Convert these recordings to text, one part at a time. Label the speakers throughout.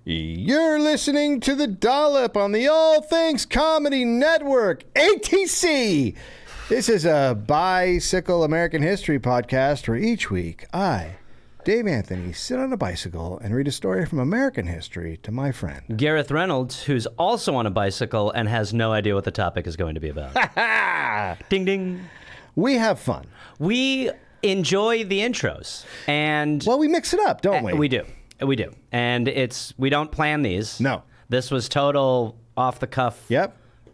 Speaker 1: You're listening to the Dollop on the All Things Comedy Network, ATC. This is a bicycle American history podcast where each week I, Dave Anthony, sit on a bicycle and read a story from American history to my friend
Speaker 2: Gareth Reynolds, who's also on a bicycle and has no idea what the topic is going to be about. Ding, ding.
Speaker 1: We have fun.
Speaker 2: We enjoy the intros. And
Speaker 1: well, we mix it up, don't we?
Speaker 2: We do. We do. And we don't plan these.
Speaker 1: No.
Speaker 2: This was total off-the-cuff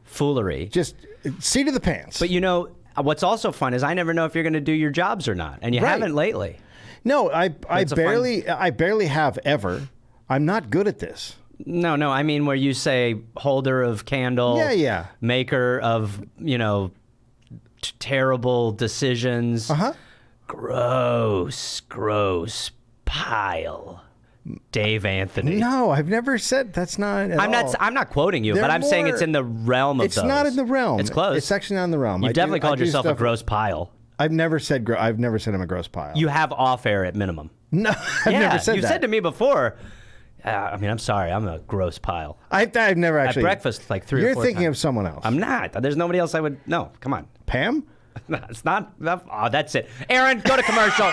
Speaker 2: foolery.
Speaker 1: Just seat of the pants.
Speaker 2: But you know, what's also fun is I never know if you're going to do your jobs or not. And you haven't lately.
Speaker 1: No, I barely have ever. I'm not good at this.
Speaker 2: No, I mean where you say holder of candle.
Speaker 1: Yeah.
Speaker 2: Maker of, terrible decisions.
Speaker 1: Uh-huh.
Speaker 2: Gross pile. Dave Anthony.
Speaker 1: No, I've never said that's not at all.
Speaker 2: I'm not quoting you, but I'm saying it's in the realm of those.
Speaker 1: It's not in the realm.
Speaker 2: It's close.
Speaker 1: It's actually not in the realm.
Speaker 2: You've definitely called yourself a gross pile.
Speaker 1: I've never said I'm a gross pile.
Speaker 2: You have off air at minimum.
Speaker 1: No, I've never said that.
Speaker 2: You've said to me before, I'm sorry, I'm a gross pile.
Speaker 1: I've never actually.
Speaker 2: At breakfast like 3 or 4
Speaker 1: You're thinking
Speaker 2: times.
Speaker 1: of someone else.
Speaker 2: I'm not. There's nobody else I would. No, come on.
Speaker 1: Pam?
Speaker 2: No, it's not. Oh, that's it. Aaron, go to commercial.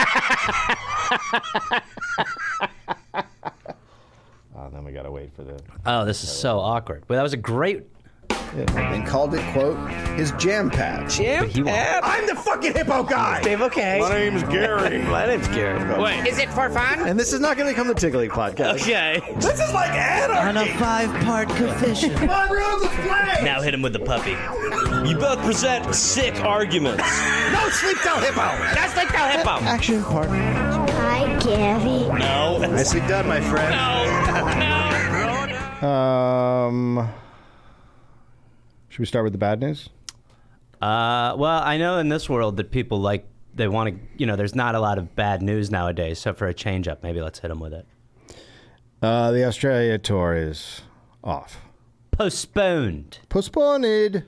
Speaker 1: Then we gotta wait for the.
Speaker 2: Oh, this is so awkward. Well, that was a great.
Speaker 1: And called it, quote, his jam pad.
Speaker 3: Jam pad?
Speaker 1: I'm the fucking hippo guy!
Speaker 3: Dave, okay.
Speaker 1: My name's Gary.
Speaker 3: My name's Gary.
Speaker 2: Wait, is it for fun?
Speaker 4: And this is not going to become the Tiggly podcast.
Speaker 2: Okay.
Speaker 1: This is like anarchy!
Speaker 3: On a 5-part coefficient.
Speaker 1: Come on, Rube, let's play!
Speaker 2: Now hit him with the puppy.
Speaker 3: You both present sick arguments.
Speaker 1: No sleep till hippo!
Speaker 2: That's like the hippo.
Speaker 4: Action partner.
Speaker 5: Hi, Gary.
Speaker 3: No.
Speaker 4: Nicely done, my friend.
Speaker 1: Should we start with the bad news?
Speaker 2: Well, I know in this world that people they want to, there's not a lot of bad news nowadays. So for a change up, maybe let's hit them with it.
Speaker 1: The Australia tour is off.
Speaker 2: Postponed.
Speaker 1: Postponed.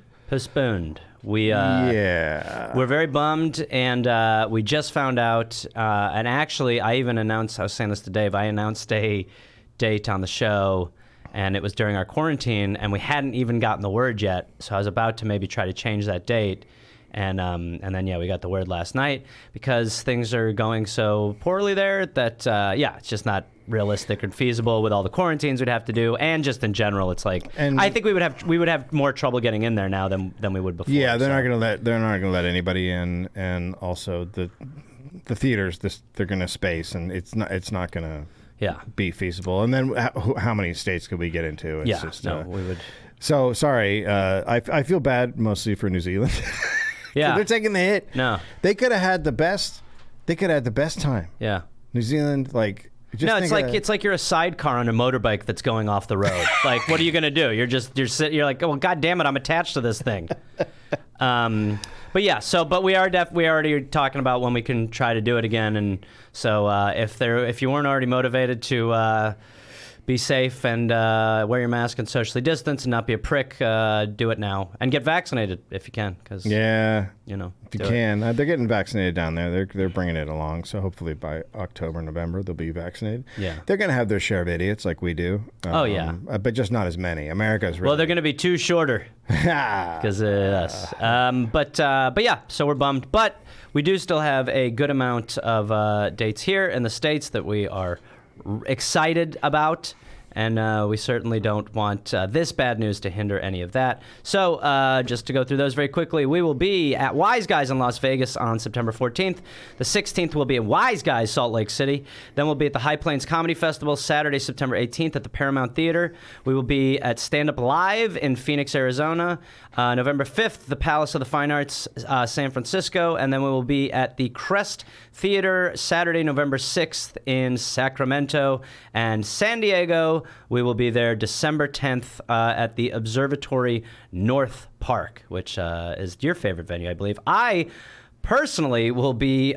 Speaker 2: We're very bummed, and we just found out, and actually I even announced, I was saying this to Dave, I announced a date on the show, and it was during our quarantine, and we hadn't even gotten the word yet, so I was about to maybe try to change that date, and then we got the word last night, because things are going so poorly there that, it's just not realistic and feasible with all the quarantines we'd have to do, and just in general, it's like, and I think we would have more trouble getting in there now than we would before.
Speaker 1: Yeah, they're not gonna let anybody in, and also the theaters, they're gonna space, and it's not gonna be feasible. And then how many states could we get into? It's
Speaker 2: we would.
Speaker 1: So sorry, I feel bad mostly for New Zealand.
Speaker 2: Yeah,
Speaker 1: they're taking the hit.
Speaker 2: No,
Speaker 1: they could have had the best. They could have had the best time.
Speaker 2: Yeah,
Speaker 1: New Zealand,
Speaker 2: it's like you're a sidecar on a motorbike that's going off the road. Like, what are you gonna do? You're like, oh, God damn it, I'm attached to this thing. But we are already talking about when we can try to do it again. And so if you weren't already motivated to be safe and wear your mask and socially distance and not be a prick, do it now and get vaccinated if you can. Cause,
Speaker 1: if you can. They're getting vaccinated down there. They're bringing it along. So hopefully by October, November, they'll be vaccinated.
Speaker 2: Yeah.
Speaker 1: They're going to have their share of idiots like we do. But just not as many. America's really...
Speaker 2: Well, they're going to be two shorter because of us. So we're bummed. But we do still have a good amount of dates here in the States that we are excited about, and we certainly don't want this bad news to hinder any of that. So just to go through those very quickly, we will be at Wise Guys in Las Vegas on September 14th. The 16th will be at Wise Guys Salt Lake City. Then we'll be at the High Plains Comedy Festival Saturday, September 18th at the Paramount Theater. We will be at Stand Up Live in Phoenix, Arizona. November 5th, the Palace of the Fine Arts, San Francisco. And then we will be at the Crest Theater Saturday, November 6th in Sacramento. And San Diego, we will be there December 10th at the Observatory North Park, which is your favorite venue, I believe. I personally will be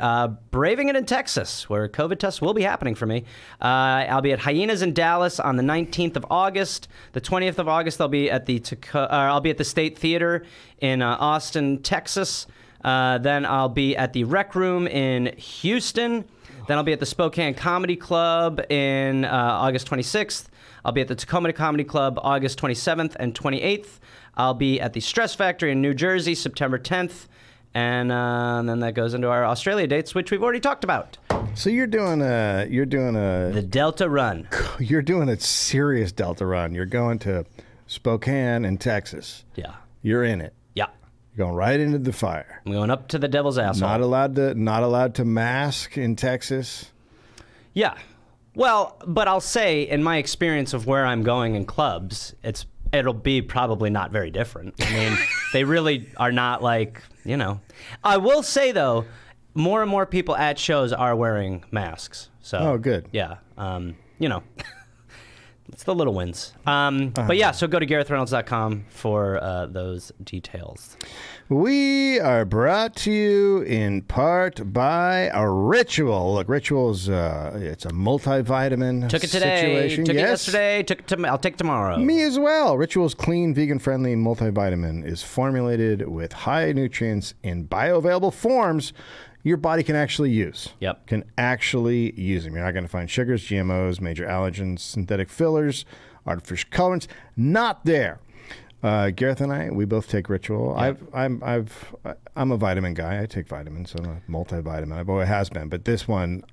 Speaker 2: braving it in Texas, where COVID tests will be happening for me. I'll be at Hyenas in Dallas on the 19th of August. The 20th of August, I'll be at the State Theater in Austin, Texas. Then I'll be at the Rec Room in Houston. Then I'll be at the Spokane Comedy Club in August 26th. I'll be at the Tacoma Comedy Club August 27th and 28th. I'll be at the Stress Factory in New Jersey September 10th. And then that goes into our Australia dates, which we've already talked about.
Speaker 1: So you're doing
Speaker 2: The Delta Run.
Speaker 1: you're doing a serious Delta run. You're going to Spokane in Texas.
Speaker 2: Yeah.
Speaker 1: You're in it.
Speaker 2: Yeah.
Speaker 1: You're going right into the fire.
Speaker 2: I'm going up to the devil's asshole.
Speaker 1: Not allowed to mask in Texas.
Speaker 2: Yeah. Well, but I'll say, in my experience of where I'm going in clubs, it'll be probably not very different. I mean, they really are not like, you know. I will say, though, more and more people at shows are wearing masks. So,
Speaker 1: Oh, good.
Speaker 2: Yeah. You know, it's the little wins. But yeah, so go to GarethReynolds.com for those details.
Speaker 1: We are brought to you in part by a Ritual. Look, Ritual's it's a multivitamin
Speaker 2: Took it today.
Speaker 1: situation.
Speaker 2: Took it
Speaker 1: Yes.
Speaker 2: yesterday. I'll take tomorrow.
Speaker 1: Me as well. Ritual's clean, vegan-friendly multivitamin is formulated with high nutrients in bioavailable forms your body can actually use.
Speaker 2: Yep.
Speaker 1: Can actually use them. You're not going to find sugars, GMOs, major allergens, synthetic fillers, artificial colorants. Not there. Gareth and I, we both take Ritual.
Speaker 2: Yep.
Speaker 1: I'm a vitamin guy. I take vitamins. I'm a multivitamin. I've always has been. But this one,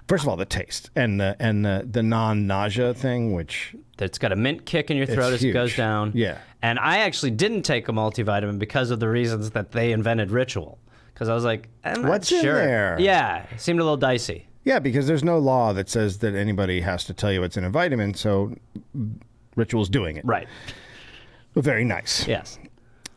Speaker 1: first of all, the taste and the non-nausea thing, which
Speaker 2: It's got a mint kick in your throat as
Speaker 1: huge.
Speaker 2: it goes down.
Speaker 1: Yeah.
Speaker 2: And I actually didn't take a multivitamin because of the reasons that they invented Ritual. Because I was like, I'm not
Speaker 1: What's in
Speaker 2: sure.
Speaker 1: there?
Speaker 2: Yeah, it seemed a little dicey.
Speaker 1: yeah, because there's no law that says that anybody has to tell you what's in a vitamin. So Ritual's doing it.
Speaker 2: Right.
Speaker 1: Very nice.
Speaker 2: Yes.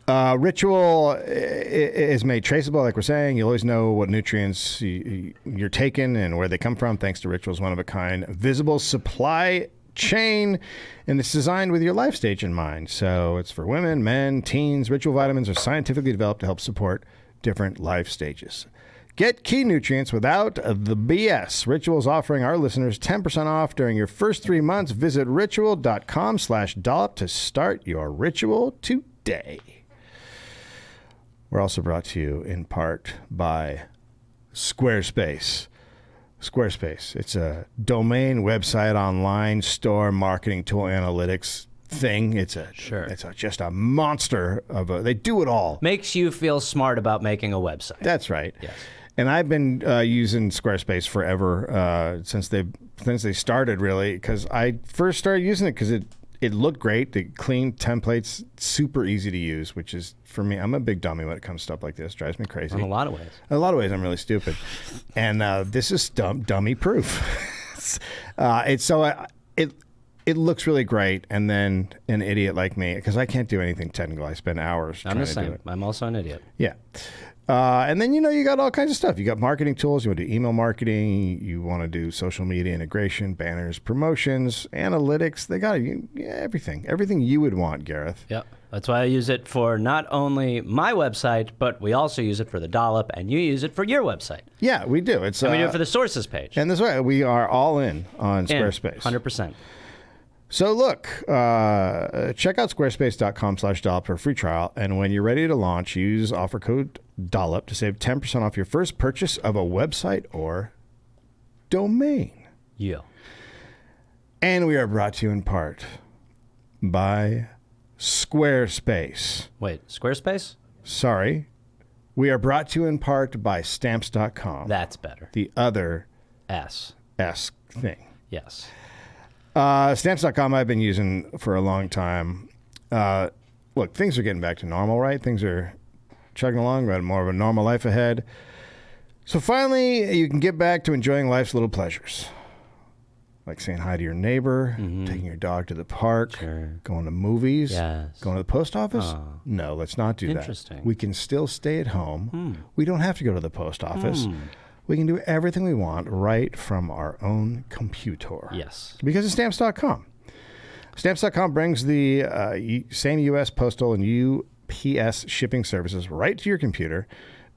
Speaker 1: Ritual is made traceable, like we're saying. You always know what nutrients you're taking and where they come from, thanks to Ritual's one-of-a-kind visible supply chain, and it's designed with your life stage in mind. So it's for women, men, teens. Ritual vitamins are scientifically developed to help support different life stages. Get key nutrients without the BS. Ritual's offering our listeners 10% off during your first 3 months. Visit ritual.com/dollop to start your ritual today. We're also brought to you in part by Squarespace. Squarespace. It's a domain, website, online store, marketing tool, analytics thing. It's just a monster of a. They do it all.
Speaker 2: Makes you feel smart about making a website.
Speaker 1: That's right.
Speaker 2: Yes.
Speaker 1: And I've been using Squarespace forever since they started, really, because I first started using it because it looked great. The clean templates, super easy to use, which is, for me, I'm a big dummy when it comes to stuff like this. Drives me crazy.
Speaker 2: In a lot of ways.
Speaker 1: In a lot of ways, I'm really stupid. And this is dummy proof. It looks really great. And then an idiot like me, because I can't do anything technical. I spend hours
Speaker 2: I'm
Speaker 1: trying
Speaker 2: the
Speaker 1: to do
Speaker 2: same.
Speaker 1: it.
Speaker 2: I'm also an idiot.
Speaker 1: Yeah. And then, you got all kinds of stuff. You got marketing tools. You want to do email marketing. You want to do social media integration, banners, promotions, analytics. They got everything. Everything you would want, Gareth.
Speaker 2: Yep. That's why I use it for not only my website, but we also use it for the Dollop, and you use it for your website.
Speaker 1: Yeah, we do. It's
Speaker 2: And we do it for the sources page.
Speaker 1: and this way we are all in on Squarespace.
Speaker 2: 100%.
Speaker 1: So look, check out squarespace.com/dollop for a free trial. And when you're ready to launch, use offer code DOLLOP to save 10% off your first purchase of a website or domain.
Speaker 2: Yeah.
Speaker 1: And we are brought to you in part by Squarespace.
Speaker 2: Wait, Squarespace?
Speaker 1: Sorry. We are brought to you in part by Stamps.com.
Speaker 2: That's better.
Speaker 1: The other
Speaker 2: S.
Speaker 1: thing.
Speaker 2: Yes.
Speaker 1: Stamps.com I've been using for a long time. Look, things are getting back to normal, right? Things are chugging along. We have more of a normal life ahead. So finally, you can get back to enjoying life's little pleasures. Like saying hi to your neighbor, taking your dog to the park, going to movies,
Speaker 2: Yes.
Speaker 1: going to the post office. No, let's not do that.
Speaker 2: Interesting.
Speaker 1: We can still stay at home. We don't have to go to the post office. We can do everything we want right from our own computer.
Speaker 2: Yes.
Speaker 1: Because of Stamps.com. Stamps.com brings the same U.S. postal and UPS shipping services right to your computer.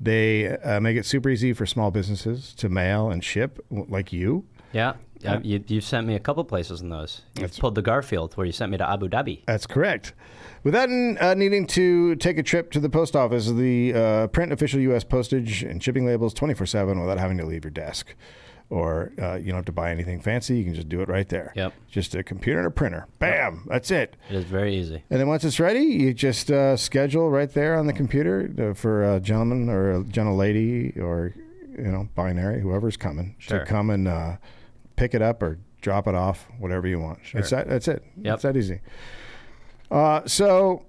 Speaker 1: They make it super easy for small businesses to mail and ship, like you.
Speaker 2: Yeah. You sent me a couple places in those. You pulled the Garfield, where you sent me to Abu Dhabi.
Speaker 1: That's correct. Without needing to take a trip to the post office, the print official U.S. postage and shipping labels 24/7 without having to leave your desk. Or you don't have to buy anything fancy. You can just do it right there.
Speaker 2: Yep.
Speaker 1: Just a computer and a printer. Bam. Yep. That's it.
Speaker 2: It is very easy.
Speaker 1: And then once it's ready, you just schedule right there on the computer for a gentleman or a gentlelady or, binary, whoever's coming, to come and pick it up or drop it off, whatever you want.
Speaker 2: Sure.
Speaker 1: That's it.
Speaker 2: Yep.
Speaker 1: It's that easy. So,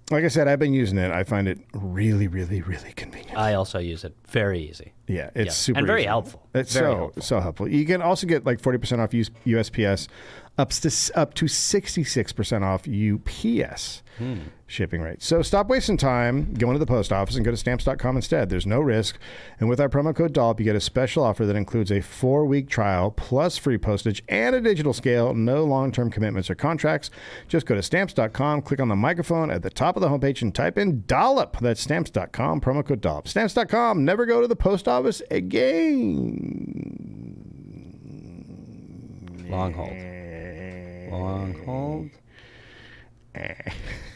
Speaker 1: like I said, I've been using it. I find it really, really, really convenient.
Speaker 2: I also use it. Very easy.
Speaker 1: Yeah, it's super
Speaker 2: and very
Speaker 1: easy.
Speaker 2: helpful.
Speaker 1: It's
Speaker 2: very
Speaker 1: so helpful. You can also get like 40% off USPS, up to 66% off UPS shipping rates. So stop wasting time going to the post office and go to stamps.com instead. There's no risk. And with our promo code Dollop, you get a special offer that includes a 4-week trial plus free postage and a digital scale. No long-term commitments or contracts. Just go to stamps.com, click on the microphone at the top of the homepage and type in Dollop. That's stamps.com, promo code Dollop. Stamps.com, never go to the post office again.
Speaker 2: Long hold. Long hold.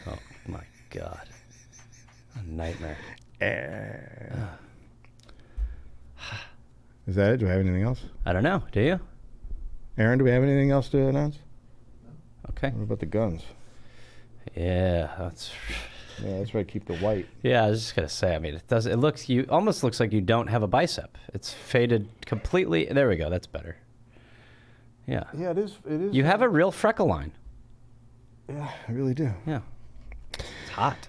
Speaker 2: Oh, my God. A nightmare.
Speaker 1: Is that it? Do we have anything else?
Speaker 2: I don't know. Do you?
Speaker 1: Aaron, do we have anything else to announce?
Speaker 2: Okay.
Speaker 1: What about the guns?
Speaker 2: Yeah,
Speaker 1: that's right. Keep the white.
Speaker 2: Yeah, I was just gonna say. I mean, it almost looks like you don't have a bicep. It's faded completely. There we go. That's better. Yeah.
Speaker 1: Yeah, it is.
Speaker 2: You have a real freckle line.
Speaker 1: Yeah, I really do.
Speaker 2: Yeah. It's hot.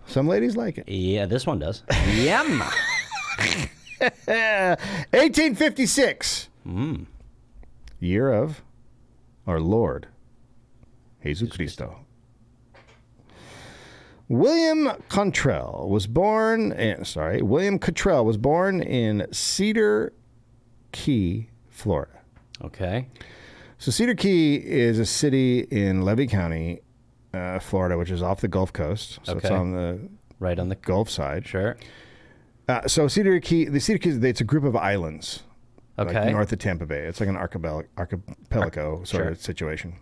Speaker 1: Some ladies like it.
Speaker 2: Yeah, this one does. Yum.
Speaker 1: 1856. Year of our Lord Jesus Cristo. William Cottrell was born in Cedar Key, Florida.
Speaker 2: Okay.
Speaker 1: So Cedar Key is a city in Levy County, Florida, which is off the Gulf Coast. So it's on the Gulf side.
Speaker 2: Sure.
Speaker 1: So Cedar Key, it's a group of islands.
Speaker 2: Okay.
Speaker 1: Like north of Tampa Bay. It's like an archipelago sort of situation.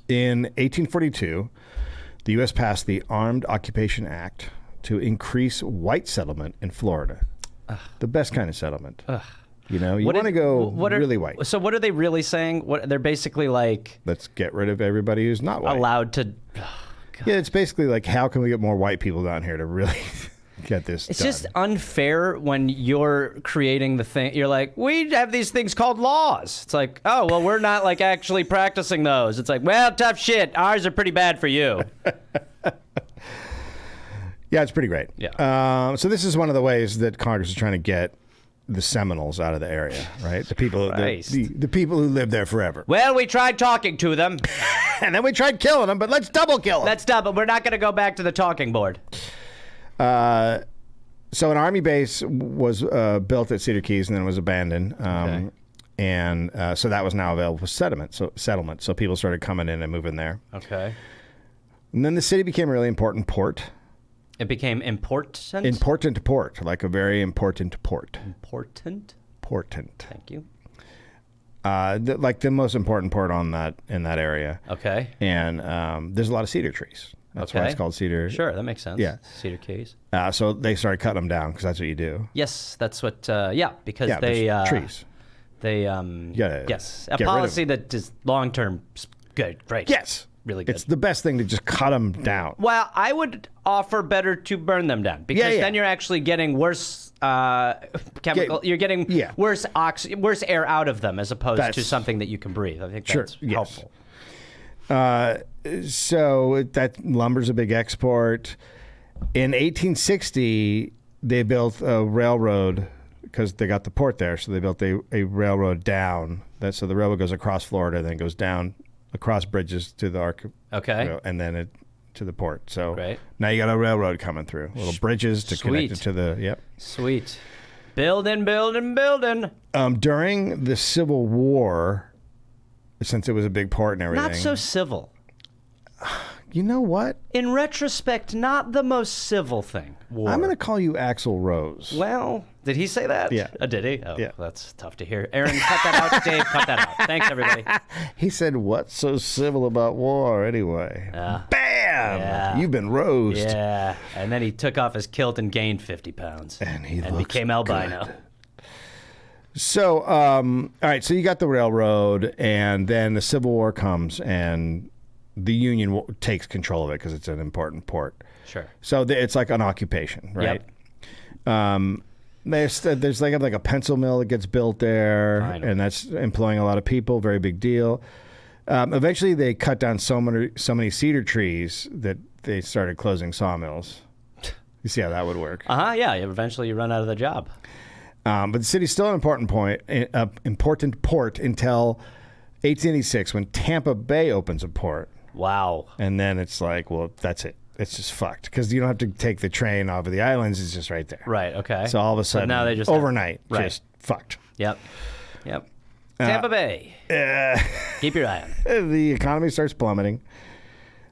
Speaker 1: In 1842, the U.S. passed the Armed Occupation Act to increase white settlement in Florida. The best kind of settlement. You want to go really white.
Speaker 2: So what are they really saying? They're basically like...
Speaker 1: Let's get rid of everybody who's not white.
Speaker 2: Allowed to...
Speaker 1: Yeah, it's basically like, how can we get more white people down here to really get this
Speaker 2: It's
Speaker 1: done?
Speaker 2: just unfair when you're creating the thing. You're like, we have these things called laws. It's like, oh, well, we're not like actually practicing those. It's like, well, tough shit. Ours are pretty bad for you.
Speaker 1: Yeah, it's pretty great.
Speaker 2: Yeah.
Speaker 1: So this is one of the ways that Congress is trying to get the Seminoles out of the area, right? The people, the people who lived there forever.
Speaker 2: Well, we tried talking to them.
Speaker 1: And then we tried killing them, but let's double kill them.
Speaker 2: We're not going to go back to the talking board.
Speaker 1: So an army base was built at Cedar Keys and then was abandoned. And so that was now available for settlement. So people started coming in and moving there.
Speaker 2: Okay.
Speaker 1: And then the city became a really important port.
Speaker 2: It became important?
Speaker 1: Important port, like a very important port.
Speaker 2: Important?
Speaker 1: Important.
Speaker 2: Thank you.
Speaker 1: Like the most important port in that area.
Speaker 2: Okay.
Speaker 1: And there's a lot of cedar trees. That's why it's called Cedar.
Speaker 2: Sure, that makes sense.
Speaker 1: Yeah.
Speaker 2: Cedar Keys.
Speaker 1: So they started cutting them down because that's what you do.
Speaker 2: Yes, that's what, because
Speaker 1: trees.
Speaker 2: They, yes, a policy that is long-term good, great.
Speaker 1: Yes.
Speaker 2: Really good.
Speaker 1: It's the best thing to just cut them down.
Speaker 2: Well, I would offer better to burn them down because then you're actually getting worse chemical. You're getting worse air out of them as opposed to something that you can breathe. I think that's helpful.
Speaker 1: So that lumber's a big export. In 1860, they built a railroad because they got the port there. So they built a railroad down. So the railroad goes across Florida, then goes down across bridges to the and then to the port. So now you got a railroad coming through, little bridges to connect it to the
Speaker 2: Sweet. Building.
Speaker 1: During the Civil War, since it was a big port and everything,
Speaker 2: not so civil.
Speaker 1: You know what?
Speaker 2: In retrospect, not the most civil thing. War.
Speaker 1: I'm going to call you Axl Rose.
Speaker 2: Well, Did he say that?
Speaker 1: Yeah.
Speaker 2: Did he? Oh,
Speaker 1: Yeah.
Speaker 2: that's tough to hear. Aaron, cut that out. Dave, cut that out. Thanks, everybody.
Speaker 1: He said, "What's so civil about war anyway?" Bam!
Speaker 2: Yeah.
Speaker 1: You've been roast.
Speaker 2: Yeah. And then he took off his kilt and gained 50 pounds.
Speaker 1: And he looks
Speaker 2: became albino.
Speaker 1: So, all right. So you got the railroad, and then the Civil War comes, and the Union takes control of it because it's an important port.
Speaker 2: Sure.
Speaker 1: So it's like an occupation, right?
Speaker 2: Yep.
Speaker 1: There's like a pencil mill that gets built there, and that's employing a lot of people. Very big deal. Eventually, they cut down so many cedar trees that they started closing sawmills. You see how that would work?
Speaker 2: Yeah. Eventually, you run out of the job.
Speaker 1: But the city's still an important port until 1886 when Tampa Bay opens a port.
Speaker 2: Wow.
Speaker 1: And then it's like, well, that's it. It's just fucked because you don't have to take the train off of the islands. It's just right there.
Speaker 2: Right. Okay.
Speaker 1: So all of a sudden,
Speaker 2: now they just
Speaker 1: overnight,
Speaker 2: just
Speaker 1: fucked.
Speaker 2: Yep. Tampa Bay. Keep your eye on it.
Speaker 1: The economy starts plummeting.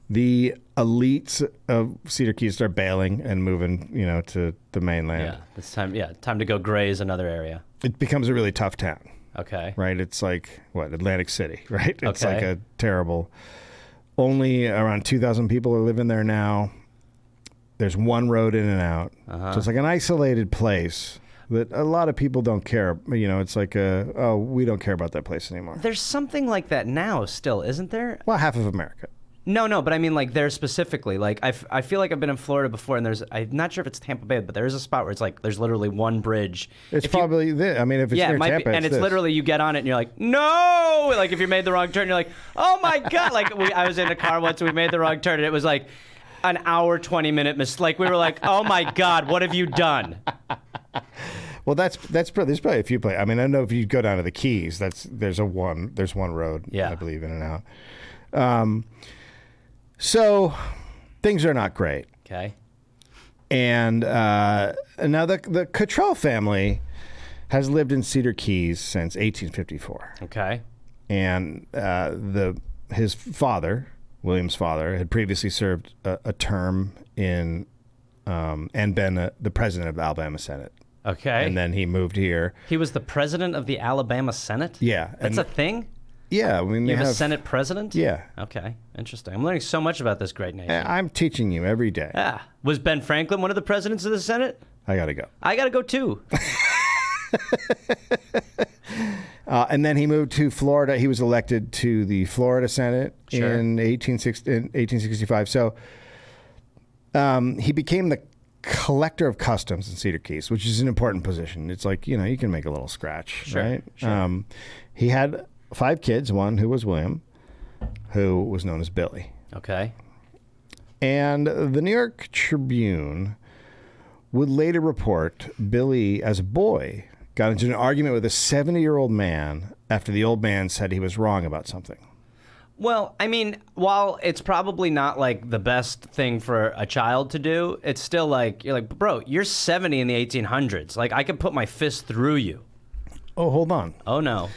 Speaker 1: The elites of Cedar Key start bailing and moving, to the mainland.
Speaker 2: Yeah. It's time. Yeah. Time to go graze another area.
Speaker 1: It becomes a really tough town.
Speaker 2: Okay.
Speaker 1: Right? It's like, Atlantic City, right? It's
Speaker 2: Okay.
Speaker 1: like a terrible... Only around 2,000 people are living there now. There's one road in and out. So it's like an isolated place that a lot of people don't care. It's like, we don't care about that place anymore.
Speaker 2: There's something like that now still, isn't there?
Speaker 1: Well, half of America.
Speaker 2: No, but I mean like there specifically. Like I feel like I've been in Florida before, and I'm not sure if it's Tampa Bay, but there is a spot where it's like there's literally one bridge.
Speaker 1: It's probably this. I mean, if it's near
Speaker 2: it might
Speaker 1: Tampa,
Speaker 2: be, and it's
Speaker 1: this.
Speaker 2: literally you get on it and you're like, no! Like if you made the wrong turn, you're like, oh my god! Like I was in a car once and we made the wrong turn, and it was like an hour 20-minute mistake. Like we were like, oh my god, what have you done?
Speaker 1: Well, there's probably a few places. I mean, I know if you go down to the Keys, there's one road.
Speaker 2: Yeah.
Speaker 1: I believe in and out. So things are not great.
Speaker 2: Okay.
Speaker 1: And now the Cottrell family has lived in Cedar Keys since 1854.
Speaker 2: Okay.
Speaker 1: And his father, William's father, had previously served a term in and been the president of the Alabama Senate.
Speaker 2: Okay.
Speaker 1: And then he moved here.
Speaker 2: He was the president of the Alabama Senate?
Speaker 1: Yeah.
Speaker 2: That's a thing?
Speaker 1: Yeah. I mean,
Speaker 2: You have a Senate president?
Speaker 1: Yeah.
Speaker 2: Okay. Interesting. I'm learning so much about this great nation.
Speaker 1: I'm teaching you every day.
Speaker 2: Yeah. Was Ben Franklin one of the presidents of the Senate?
Speaker 1: I got to go.
Speaker 2: I got to go too.
Speaker 1: And then he moved to Florida. He was elected to the Florida Senate in 1865. So he became the collector of customs in Cedar Keys, which is an important position. It's like, you can make a little scratch, right?
Speaker 2: Sure.
Speaker 1: He had 5 kids, one who was William, who was known as Billy.
Speaker 2: Okay.
Speaker 1: And the New York Tribune would later report Billy, as a boy, got into an argument with a 70-year-old man after the old man said he was wrong about something.
Speaker 2: Well, I mean, while it's probably not like the best thing for a child to do, it's still like, you're like, bro, you're 70 in the 1800s. Like, I could put my fist through you.
Speaker 1: Oh, hold on.
Speaker 2: Oh, no.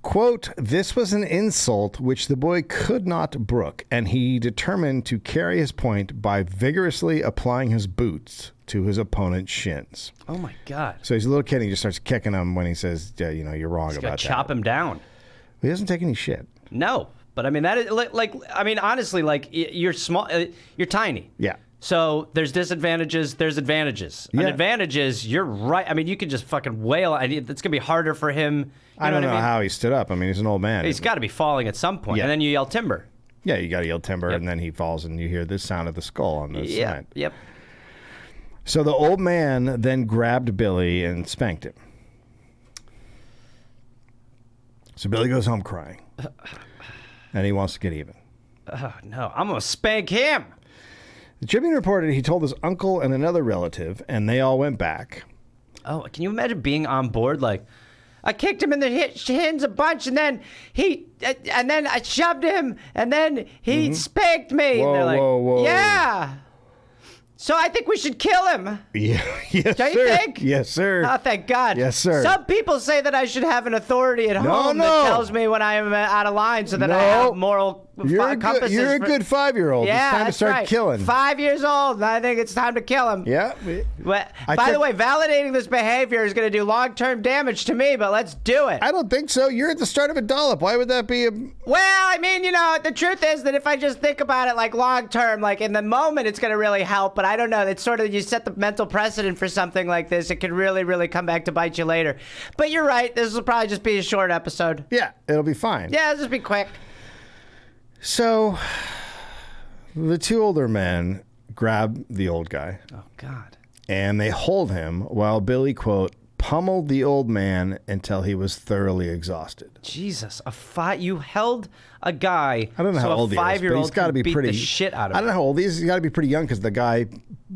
Speaker 1: Quote, this was an insult which the boy could not brook, and he determined to carry his point by vigorously applying his boots to his opponent's shins.
Speaker 2: Oh, my God.
Speaker 1: So he's a little kid, and he just starts kicking him when he says, you're wrong
Speaker 2: He's
Speaker 1: about
Speaker 2: gonna
Speaker 1: that.
Speaker 2: chop him down.
Speaker 1: He doesn't take any shit.
Speaker 2: No. But I mean, that is honestly, like, you're small, you're tiny.
Speaker 1: Yeah.
Speaker 2: So there's disadvantages, there's advantages.
Speaker 1: Yeah.
Speaker 2: An advantage is you're right. I mean, you could just fucking wail. It's going to be harder for him.
Speaker 1: I don't know
Speaker 2: what I mean?
Speaker 1: how he stood up. I mean, he's an old man.
Speaker 2: He's got to be falling at some point.
Speaker 1: Yeah.
Speaker 2: And then you yell timber.
Speaker 1: Yeah, you got to yell timber,
Speaker 2: Yep.
Speaker 1: and then he falls, and you hear the sound of the skull on the
Speaker 2: Yeah.
Speaker 1: side.
Speaker 2: Yep.
Speaker 1: So the old man then grabbed Billy and spanked him. So Billy goes home crying. And he wants to get even.
Speaker 2: Oh, no. I'm going to spank him.
Speaker 1: The Tribune reported he told his uncle and another relative, and they all went back.
Speaker 2: Oh, can you imagine being on board? Like, I kicked him in the shins a bunch, and then I shoved him, and then he spanked me.
Speaker 1: Whoa,
Speaker 2: and they're like,
Speaker 1: whoa, whoa.
Speaker 2: yeah. So I think we should kill him.
Speaker 1: Yeah, yes,
Speaker 2: Don't you
Speaker 1: sir.
Speaker 2: think?
Speaker 1: Yes, sir.
Speaker 2: Oh, thank God.
Speaker 1: Yes, sir.
Speaker 2: Some people say that I should have an authority at home
Speaker 1: no.
Speaker 2: that tells me when I am out of line so that I
Speaker 1: No.
Speaker 2: have moral compasses.
Speaker 1: You're a good 5-year-old.
Speaker 2: Yeah,
Speaker 1: it's time to
Speaker 2: that's
Speaker 1: start
Speaker 2: right.
Speaker 1: killing.
Speaker 2: 5 years old, and I think it's time to kill him.
Speaker 1: Yeah.
Speaker 2: But,
Speaker 1: I
Speaker 2: by
Speaker 1: took-
Speaker 2: the way, validating this behavior is going to do long-term damage to me, but let's do it.
Speaker 1: I don't think so. You're at the start of a dollop. Why would that be a...
Speaker 2: Well, I mean, the truth is that if I just think about it like long-term, like in the moment, it's going to really help, but I don't know. It's sort of, you set the mental precedent for something like this. It could really, really come back to bite you later. But you're right. This will probably just be a short episode.
Speaker 1: Yeah, it'll be fine.
Speaker 2: Yeah, it'll just be quick.
Speaker 1: So, the two older men grab the old guy,
Speaker 2: Oh, God.
Speaker 1: and they hold him while Billy, quote, pummeled the old man until he was thoroughly exhausted.
Speaker 2: Jesus, you held a guy.
Speaker 1: I don't know
Speaker 2: so
Speaker 1: how old he
Speaker 2: a
Speaker 1: is, but
Speaker 2: 5-year-old
Speaker 1: he's got to be
Speaker 2: beat
Speaker 1: pretty...
Speaker 2: the shit out of
Speaker 1: I
Speaker 2: him.
Speaker 1: don't know how old he is. He's got to be pretty young because the guy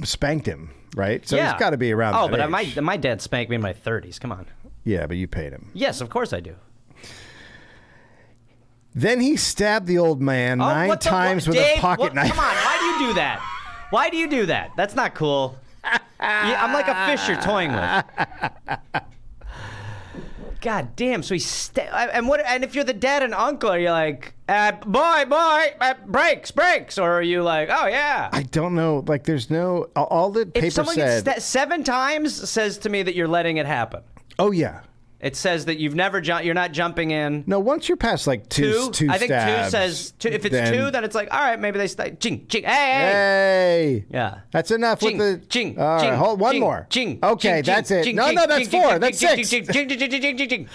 Speaker 1: spanked him, right? So he's got to be around that
Speaker 2: but
Speaker 1: age.
Speaker 2: my dad spanked me in my 30s. Come on.
Speaker 1: Yeah, but you paid him.
Speaker 2: Yes, of course I do.
Speaker 1: Then he stabbed the old man 9 times with
Speaker 2: Dave,
Speaker 1: a pocket knife.
Speaker 2: Come on, why do you do that? Why do you do that? That's not cool. I'm like a fish you're toying with. God damn! So and if you're the dad and uncle, are you like, boy, brakes, or are you like, oh yeah?
Speaker 1: I don't know. Like, there's no... All the paper
Speaker 2: If someone
Speaker 1: said...
Speaker 2: gets 7 times, says to me that you're letting it happen.
Speaker 1: Oh, yeah.
Speaker 2: It says that you're not jumping in.
Speaker 1: No, once you're past, like, two
Speaker 2: I think
Speaker 1: stabs,
Speaker 2: 2 says, if it's 2, then it's like, all right, maybe they ching, hey.
Speaker 1: Hey!
Speaker 2: Yeah.
Speaker 1: That's enough
Speaker 2: Ching,
Speaker 1: with the...
Speaker 2: ching,
Speaker 1: All right,
Speaker 2: ching,
Speaker 1: hold one
Speaker 2: ching,
Speaker 1: more.
Speaker 2: ching,
Speaker 1: Okay,
Speaker 2: ching,
Speaker 1: that's
Speaker 2: ching,
Speaker 1: it.
Speaker 2: ching,
Speaker 1: No,
Speaker 2: ching,
Speaker 1: that's
Speaker 2: ching,
Speaker 1: 4.
Speaker 2: ching,
Speaker 1: That's
Speaker 2: ching,
Speaker 1: 6.
Speaker 2: ching, ching, ching, ching, ching, ching.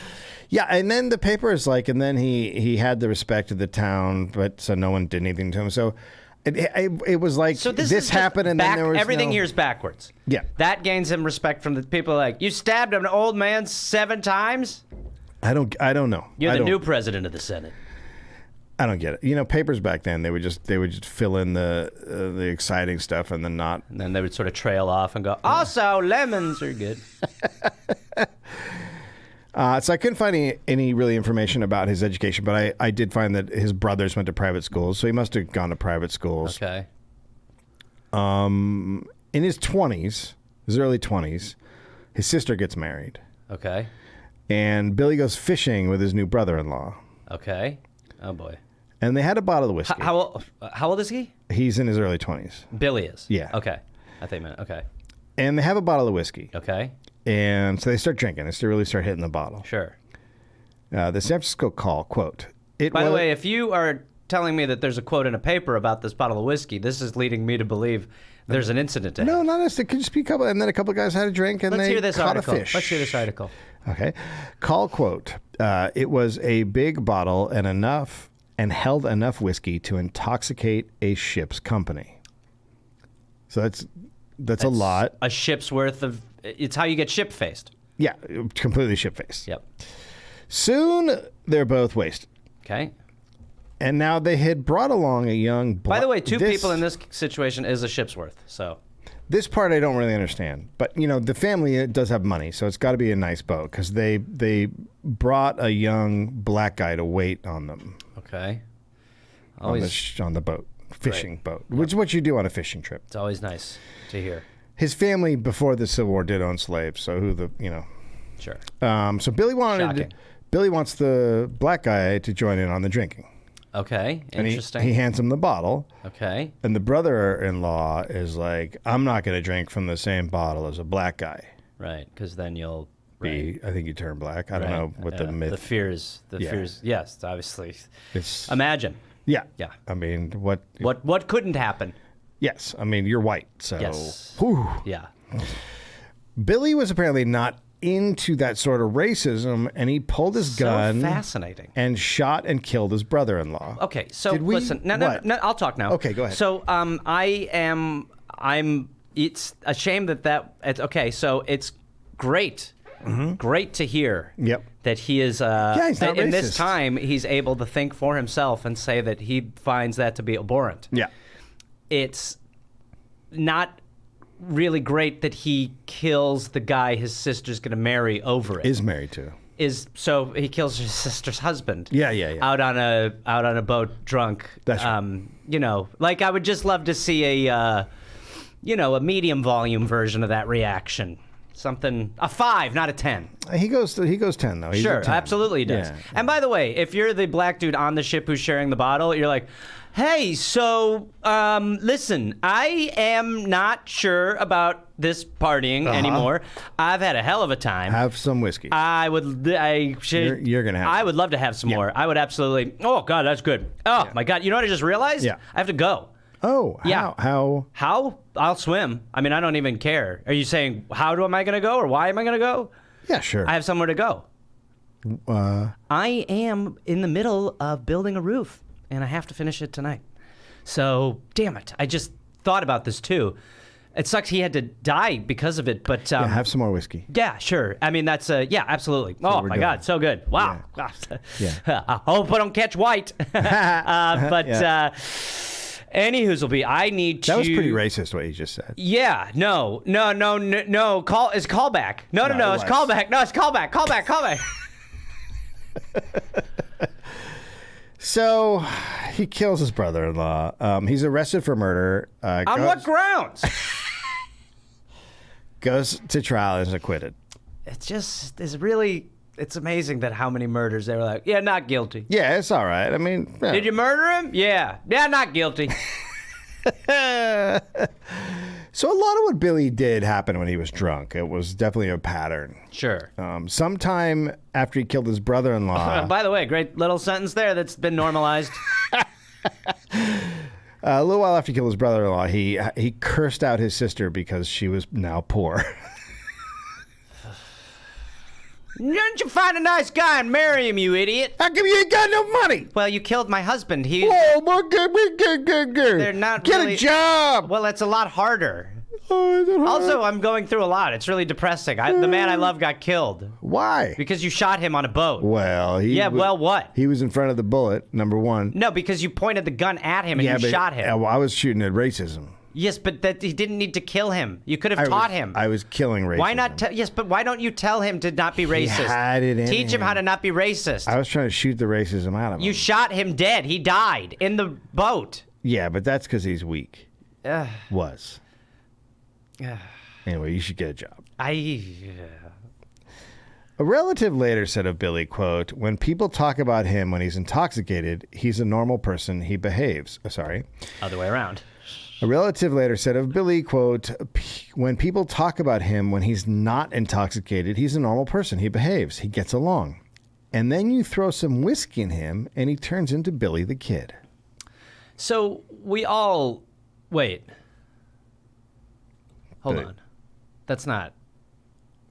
Speaker 1: Yeah, and then the paper is like, and then he had the respect of the town, but so no one did anything to him. So it was like
Speaker 2: So this is
Speaker 1: happened, and then there was
Speaker 2: everything
Speaker 1: no...
Speaker 2: here is backwards.
Speaker 1: Yeah.
Speaker 2: That gains him respect from the people like, you stabbed an old man 7 times?
Speaker 1: I don't know.
Speaker 2: You're the new president of the Senate.
Speaker 1: I don't get it. Papers back then, they would just fill in the exciting stuff and then not.
Speaker 2: And then they would sort of trail off and go, also, lemons are good.
Speaker 1: So I couldn't find any really information about his education, but I did find that his brothers went to private schools, so he must have gone to private schools.
Speaker 2: Okay.
Speaker 1: In his 20s, his early 20s, his sister gets married,
Speaker 2: Okay.
Speaker 1: and Billy goes fishing with his new brother-in-law,
Speaker 2: Okay. Oh, boy.
Speaker 1: and they had a bottle of whiskey.
Speaker 2: How old is he?
Speaker 1: He's in his early 20s,
Speaker 2: Billy is.
Speaker 1: Yeah.
Speaker 2: Okay. I think, man. Okay.
Speaker 1: and they have a bottle of whiskey,
Speaker 2: Okay.
Speaker 1: and so they start drinking. They really start hitting the bottle.
Speaker 2: Sure.
Speaker 1: The San Francisco Call, quote,
Speaker 2: By the way, if you are telling me that there's a quote in a paper about this bottle of whiskey, this is leading me to believe there's an incident to
Speaker 1: No,
Speaker 2: have.
Speaker 1: not us. It could just be a couple, and then a couple of guys had a drink, and
Speaker 2: Let's
Speaker 1: they
Speaker 2: hear this
Speaker 1: caught
Speaker 2: article.
Speaker 1: a fish.
Speaker 2: Let's hear this article.
Speaker 1: Okay. Call, quote, it was a big bottle and held enough whiskey to intoxicate a ship's company. So that's a lot.
Speaker 2: A ship's worth of... It's how you get ship-faced.
Speaker 1: Yeah, completely ship-faced.
Speaker 2: Yep.
Speaker 1: Soon, they're both wasted.
Speaker 2: Okay.
Speaker 1: And now they had brought along a young...
Speaker 2: By the way, 2 people in this situation is a ship's worth, so...
Speaker 1: This part I don't really understand. But, the family does have money, so it's got to be a nice boat, because they brought a young black guy to wait on them.
Speaker 2: Okay.
Speaker 1: On the boat, fishing boat, which is what you do on a fishing trip.
Speaker 2: It's always nice to hear.
Speaker 1: His family before the Civil War did own slaves, so
Speaker 2: Sure.
Speaker 1: So Billy
Speaker 2: Shocking.
Speaker 1: wants the black guy to join in on the drinking.
Speaker 2: Okay.
Speaker 1: And
Speaker 2: Interesting.
Speaker 1: he hands him the bottle,
Speaker 2: Okay.
Speaker 1: and the brother-in-law is like, "I'm not going to drink from the same bottle as a black guy."
Speaker 2: Right, because then you'll...
Speaker 1: I think you turn black. I don't know what the myth.
Speaker 2: The fears. Yes, obviously.
Speaker 1: It's
Speaker 2: Imagine.
Speaker 1: yeah.
Speaker 2: Yeah.
Speaker 1: I mean, what?
Speaker 2: What couldn't happen?
Speaker 1: Yes. I mean, you're white, so.
Speaker 2: Yes.
Speaker 1: Whew.
Speaker 2: Yeah.
Speaker 1: Billy was apparently not into that sort of racism, and he pulled his gun
Speaker 2: So fascinating.
Speaker 1: and shot and killed his brother-in-law.
Speaker 2: Okay, so
Speaker 1: Did we-
Speaker 2: listen. No,
Speaker 1: what?
Speaker 2: I'll talk now.
Speaker 1: Okay, go ahead.
Speaker 2: So it's a shame it's okay. So it's great. Great to hear.
Speaker 1: Yep.
Speaker 2: That he is.
Speaker 1: he's not
Speaker 2: in this
Speaker 1: racist.
Speaker 2: time, he's able to think for himself and say that he finds that to be abhorrent.
Speaker 1: Yeah.
Speaker 2: It's not really great that he kills the guy his sister's going to marry over it.
Speaker 1: Is married to.
Speaker 2: So he kills his sister's husband.
Speaker 1: Yeah.
Speaker 2: Out on a boat, drunk.
Speaker 1: That's right.
Speaker 2: I would just love to see a medium volume version of that reaction. Something, a 5, not a 10.
Speaker 1: He goes 10, though. He's
Speaker 2: Sure,
Speaker 1: a 10.
Speaker 2: absolutely he does.
Speaker 1: Yeah.
Speaker 2: And by the way, if you're the black dude on the ship who's sharing the bottle, you're like, hey, so, listen, I am not sure about this partying anymore. I've had a hell of a time.
Speaker 1: Have some whiskey.
Speaker 2: I should.
Speaker 1: You're gonna have
Speaker 2: I
Speaker 1: some.
Speaker 2: would love to have some more. I would absolutely. Oh, God, that's good. Oh, my God. You know what I just realized?
Speaker 1: Yeah.
Speaker 2: I have to go.
Speaker 1: Oh,
Speaker 2: Yeah.
Speaker 1: How?
Speaker 2: How? I'll swim. I mean, I don't even care. Are you saying, am I going to go or why am I going to go?
Speaker 1: Yeah, sure.
Speaker 2: I have somewhere to go. I am in the middle of building a roof, and I have to finish it tonight. So, damn it. I just thought about this, too. It sucks he had to die because of it, but...
Speaker 1: Yeah, have some more whiskey.
Speaker 2: Yeah, sure. I mean, that's... yeah, absolutely. Oh, my
Speaker 1: doing.
Speaker 2: God, so good. Wow.
Speaker 1: Yeah.
Speaker 2: I hope I don't catch white. Anywho's I need to...
Speaker 1: That was pretty racist, what you just said.
Speaker 2: Yeah, no. It's callback. No,
Speaker 1: it
Speaker 2: it's
Speaker 1: was.
Speaker 2: callback. No, it's callback.
Speaker 1: So, he kills his brother-in-law. He's arrested for murder.
Speaker 2: On what grounds?
Speaker 1: Goes to trial and is acquitted.
Speaker 2: It's amazing that how many murders they were like, yeah, not guilty.
Speaker 1: Yeah, it's all right. I mean... yeah.
Speaker 2: Did you murder him? Yeah, not guilty.
Speaker 1: So a lot of what Billy did happened when he was drunk. It was definitely a pattern.
Speaker 2: Sure.
Speaker 1: Sometime after he killed his brother-in-law...
Speaker 2: By the way, great little sentence there that's been normalized.
Speaker 1: A little while after he killed his brother-in-law, he cursed out his sister because she was now poor.
Speaker 2: Didn't you find a nice guy and marry him, you idiot?
Speaker 1: How come you ain't got no money?
Speaker 2: Well, you killed my husband.
Speaker 1: Oh, my God.
Speaker 2: They're not
Speaker 1: Get
Speaker 2: really-
Speaker 1: a job.
Speaker 2: Well, it's a lot harder.
Speaker 1: Oh, is it hard?
Speaker 2: Also, I'm going through a lot. It's really depressing. The man I love got killed
Speaker 1: Why?
Speaker 2: because you shot him on a boat.
Speaker 1: Well,
Speaker 2: what?
Speaker 1: He was in front of the bullet, number one.
Speaker 2: No, because you pointed the gun at him and you shot him.
Speaker 1: Well, I was shooting at racism.
Speaker 2: Yes, but he didn't need to kill him. You could have taught him.
Speaker 1: I was killing racism.
Speaker 2: Why not? Yes, but why don't you tell him to not be racist?
Speaker 1: had it in
Speaker 2: Teach him how to not be racist.
Speaker 1: I was trying to shoot the racism out of him.
Speaker 2: You shot him dead. He died in the boat.
Speaker 1: Yeah, but that's because he's weak. Was. Anyway, you should get a job. A relative later said of Billy, quote, when people talk about him when he's intoxicated, he's a normal person. He behaves.
Speaker 2: Other way around.
Speaker 1: A relative later said of Billy, quote, when people talk about him when he's not intoxicated, he's a normal person. He behaves. He gets along. And then you throw some whiskey in him, and he turns into Billy the Kid.
Speaker 2: So we all... Wait. Hold on. That's not...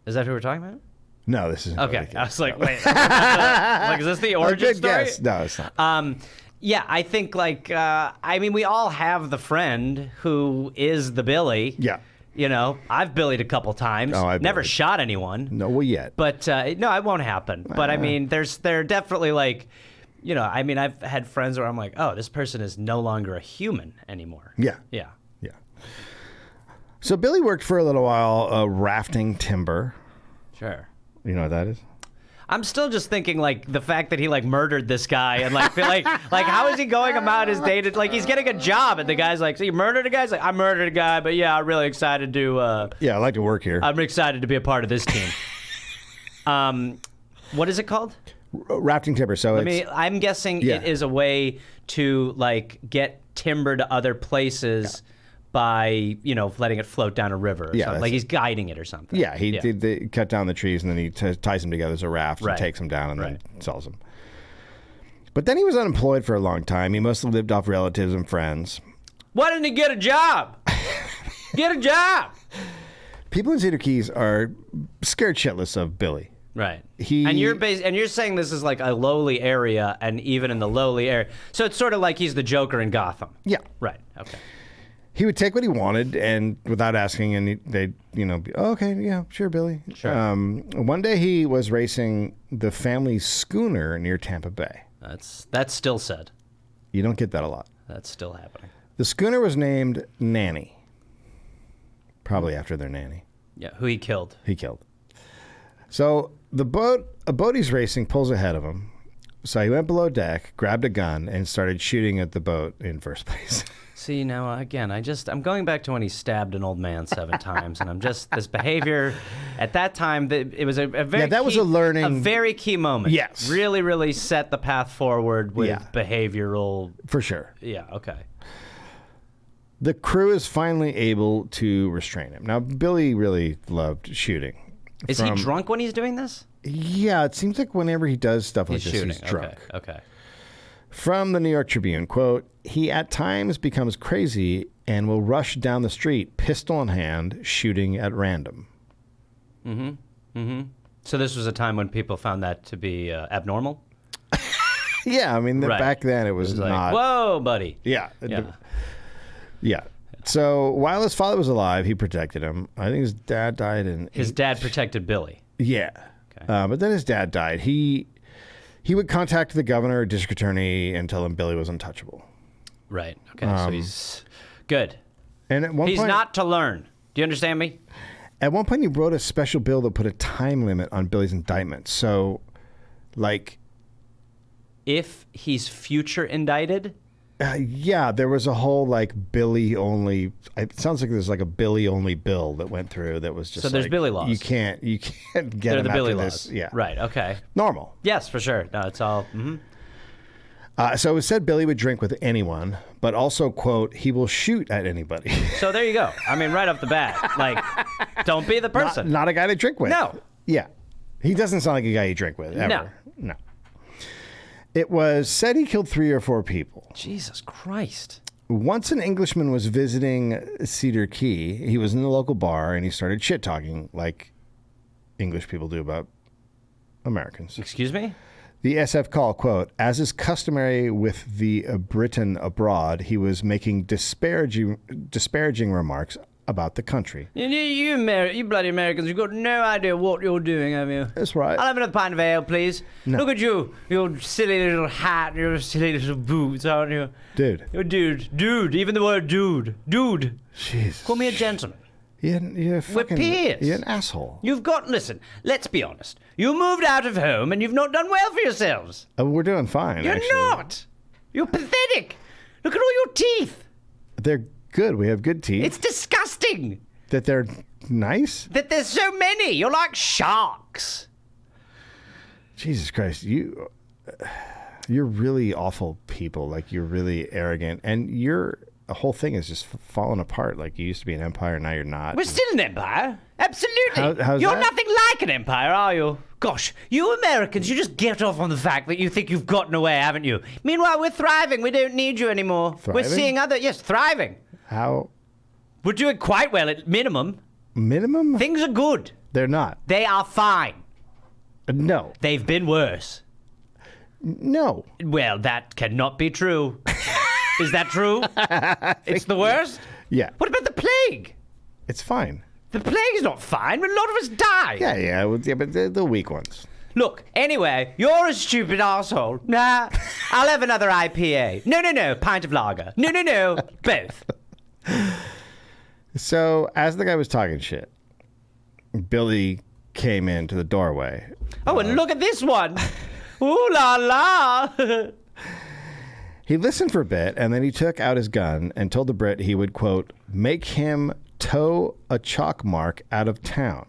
Speaker 2: Is that who we're talking about?
Speaker 1: No, this isn't.
Speaker 2: Okay.
Speaker 1: Billy the Kid.
Speaker 2: I was like, wait. Like, is this the origin
Speaker 1: Good
Speaker 2: story?
Speaker 1: guess. No, it's not.
Speaker 2: Yeah, I think we all have the friend who is the Billy.
Speaker 1: Yeah.
Speaker 2: You know, I've Billied a couple times.
Speaker 1: Oh, I've
Speaker 2: never
Speaker 1: Billied.
Speaker 2: shot anyone.
Speaker 1: No, well, yet.
Speaker 2: But no, it won't happen. But I mean, they're definitely like, I've had friends where I'm like, oh, this person is no longer a human anymore.
Speaker 1: Yeah.
Speaker 2: Yeah.
Speaker 1: Yeah. So Billy worked for a little while rafting timber.
Speaker 2: Sure.
Speaker 1: You know what that is?
Speaker 2: I'm still just thinking like the fact that he like murdered this guy and like feel like how is he going about his day to like he's getting a job and the guy's like, so you murdered a guy? He's like, I murdered a guy, but yeah, I'm really excited to
Speaker 1: Yeah, I like to work here.
Speaker 2: I'm excited to be a part of this team. What is it called?
Speaker 1: Rafting timber. So
Speaker 2: I'm guessing it is a way to like get timber to other places by, letting it float down a river or something. Like he's guiding it or something.
Speaker 1: Yeah, they cut down the trees and then he ties them together as a raft and takes them down and then sells them. But then he was unemployed for a long time. He must have lived off relatives and friends.
Speaker 2: Why didn't he get a job? Get a job!
Speaker 1: People in Cedar Keys are scared shitless of Billy.
Speaker 2: Right. And you're saying this is like a lowly area, and even in the lowly area. So it's sort of like he's the Joker in Gotham.
Speaker 1: Yeah.
Speaker 2: Right. Okay.
Speaker 1: He would take what he wanted and without asking, and they'd, be, okay, yeah, sure, Billy.
Speaker 2: Sure.
Speaker 1: One day he was racing the family schooner near Tampa Bay.
Speaker 2: That's still said.
Speaker 1: You don't get that a lot.
Speaker 2: That's still happening.
Speaker 1: The schooner was named Nanny. Probably after their nanny.
Speaker 2: Yeah, who he killed.
Speaker 1: He killed. So a boat he's racing pulls ahead of him. So he went below deck, grabbed a gun, and started shooting at the boat in first place.
Speaker 2: See, now, again, I'm going back to when he stabbed an old man 7 times, and this behavior, at that time, it was a very
Speaker 1: that was a
Speaker 2: very key moment.
Speaker 1: Yes.
Speaker 2: Really, really set the path forward with
Speaker 1: Yeah.
Speaker 2: behavioral.
Speaker 1: For sure.
Speaker 2: Yeah, okay.
Speaker 1: The crew is finally able to restrain him. Now, Billy really loved shooting.
Speaker 2: Is he drunk when he's doing this?
Speaker 1: Yeah, it seems like whenever he does stuff like
Speaker 2: He's
Speaker 1: this,
Speaker 2: shooting.
Speaker 1: he's drunk.
Speaker 2: Okay.
Speaker 1: From the New York Tribune, quote, he at times becomes crazy and will rush down the street, pistol in hand, shooting at random.
Speaker 2: So this was a time when people found that to be abnormal?
Speaker 1: Yeah, I mean,
Speaker 2: Right.
Speaker 1: back then it was
Speaker 2: Like,
Speaker 1: not.
Speaker 2: whoa, buddy.
Speaker 1: Yeah.
Speaker 2: Yeah.
Speaker 1: Yeah. So while his father was alive, he protected him. I think his dad died in.
Speaker 2: His dad protected Billy.
Speaker 1: Yeah.
Speaker 2: Okay.
Speaker 1: But then his dad died. He would contact the governor or district attorney and tell him Billy was untouchable.
Speaker 2: Right. Okay. So he's good.
Speaker 1: And at one
Speaker 2: He's
Speaker 1: point,
Speaker 2: not to learn. Do you understand me?
Speaker 1: At one point, he wrote a special bill that put a time limit on Billy's indictment. So, like,
Speaker 2: If he's future indicted,
Speaker 1: yeah, there was a whole like Billy only. It sounds like there's like a Billy only bill that went through that was just.
Speaker 2: So there's
Speaker 1: like,
Speaker 2: Billy laws.
Speaker 1: You can't get
Speaker 2: they're
Speaker 1: him
Speaker 2: the
Speaker 1: after
Speaker 2: Billy
Speaker 1: this.
Speaker 2: laws.
Speaker 1: Yeah,
Speaker 2: Right. Okay.
Speaker 1: normal.
Speaker 2: Yes, for sure. No, it's all.
Speaker 1: So it was said Billy would drink with anyone, but also, quote, he will shoot at anybody.
Speaker 2: So there you go. I mean, right off the bat, like, don't be the person.
Speaker 1: Not a guy to drink with.
Speaker 2: No.
Speaker 1: Yeah. He doesn't sound like a guy you drink with, ever.
Speaker 2: No.
Speaker 1: It was said he killed 3 or 4 people.
Speaker 2: Jesus Christ.
Speaker 1: Once an Englishman was visiting Cedar Key, he was in the local bar and he started shit-talking like English people do about Americans.
Speaker 2: Excuse me?
Speaker 1: The SF call, quote, as is customary with the Briton abroad, he was making disparaging remarks about the country.
Speaker 2: You bloody Americans, you've got no idea what you're doing, have you?
Speaker 1: That's right.
Speaker 2: I'll have another pint of ale, please.
Speaker 1: No.
Speaker 2: Look at you, your silly little hat, and your silly little boots, aren't you?
Speaker 1: Dude.
Speaker 2: You're dude, even the word dude.
Speaker 1: Jeez.
Speaker 2: Call me a gentleman.
Speaker 1: You're fucking,
Speaker 2: peers.
Speaker 1: You're an asshole.
Speaker 2: Listen, let's be honest. You moved out of home and you've not done well for yourselves.
Speaker 1: We're doing fine,
Speaker 2: You're
Speaker 1: actually.
Speaker 2: not. You're pathetic. Look at all your teeth.
Speaker 1: They're good. We have good teeth.
Speaker 2: It's disgusting
Speaker 1: That they're nice?
Speaker 2: that there's so many. You're like sharks.
Speaker 1: Jesus Christ. You're really awful people. Like, you're really arrogant. And the whole thing is just falling apart. Like, you used to be an empire, now you're not.
Speaker 2: We're still an empire. Absolutely.
Speaker 1: How's
Speaker 2: You're
Speaker 1: that?
Speaker 2: nothing like an empire, are you? Gosh, you Americans, you just get off on the fact that you think you've gotten away, haven't you? Meanwhile, we're thriving. We don't need you anymore. We're
Speaker 1: Thriving?
Speaker 2: seeing thriving.
Speaker 1: How?
Speaker 2: We're doing quite well at minimum.
Speaker 1: Minimum?
Speaker 2: Things are good.
Speaker 1: They're not.
Speaker 2: They are fine.
Speaker 1: No.
Speaker 2: They've been worse.
Speaker 1: No.
Speaker 2: Well, that cannot be true. Is that true? It's the worst?
Speaker 1: Yeah.
Speaker 2: What about the plague?
Speaker 1: It's fine.
Speaker 2: The plague's not fine, but a lot of us die.
Speaker 1: Yeah, but they're the weak ones.
Speaker 2: Look, anyway, you're a stupid asshole. Nah, I'll have another IPA. No, pint of lager. No, both.
Speaker 1: So, as the guy was talking shit, Billy came into the doorway.
Speaker 2: Oh, and look at this one. Ooh la la.
Speaker 1: He listened for a bit, and then he took out his gun and told the Brit he would, quote, make him tow a chalk mark out of town.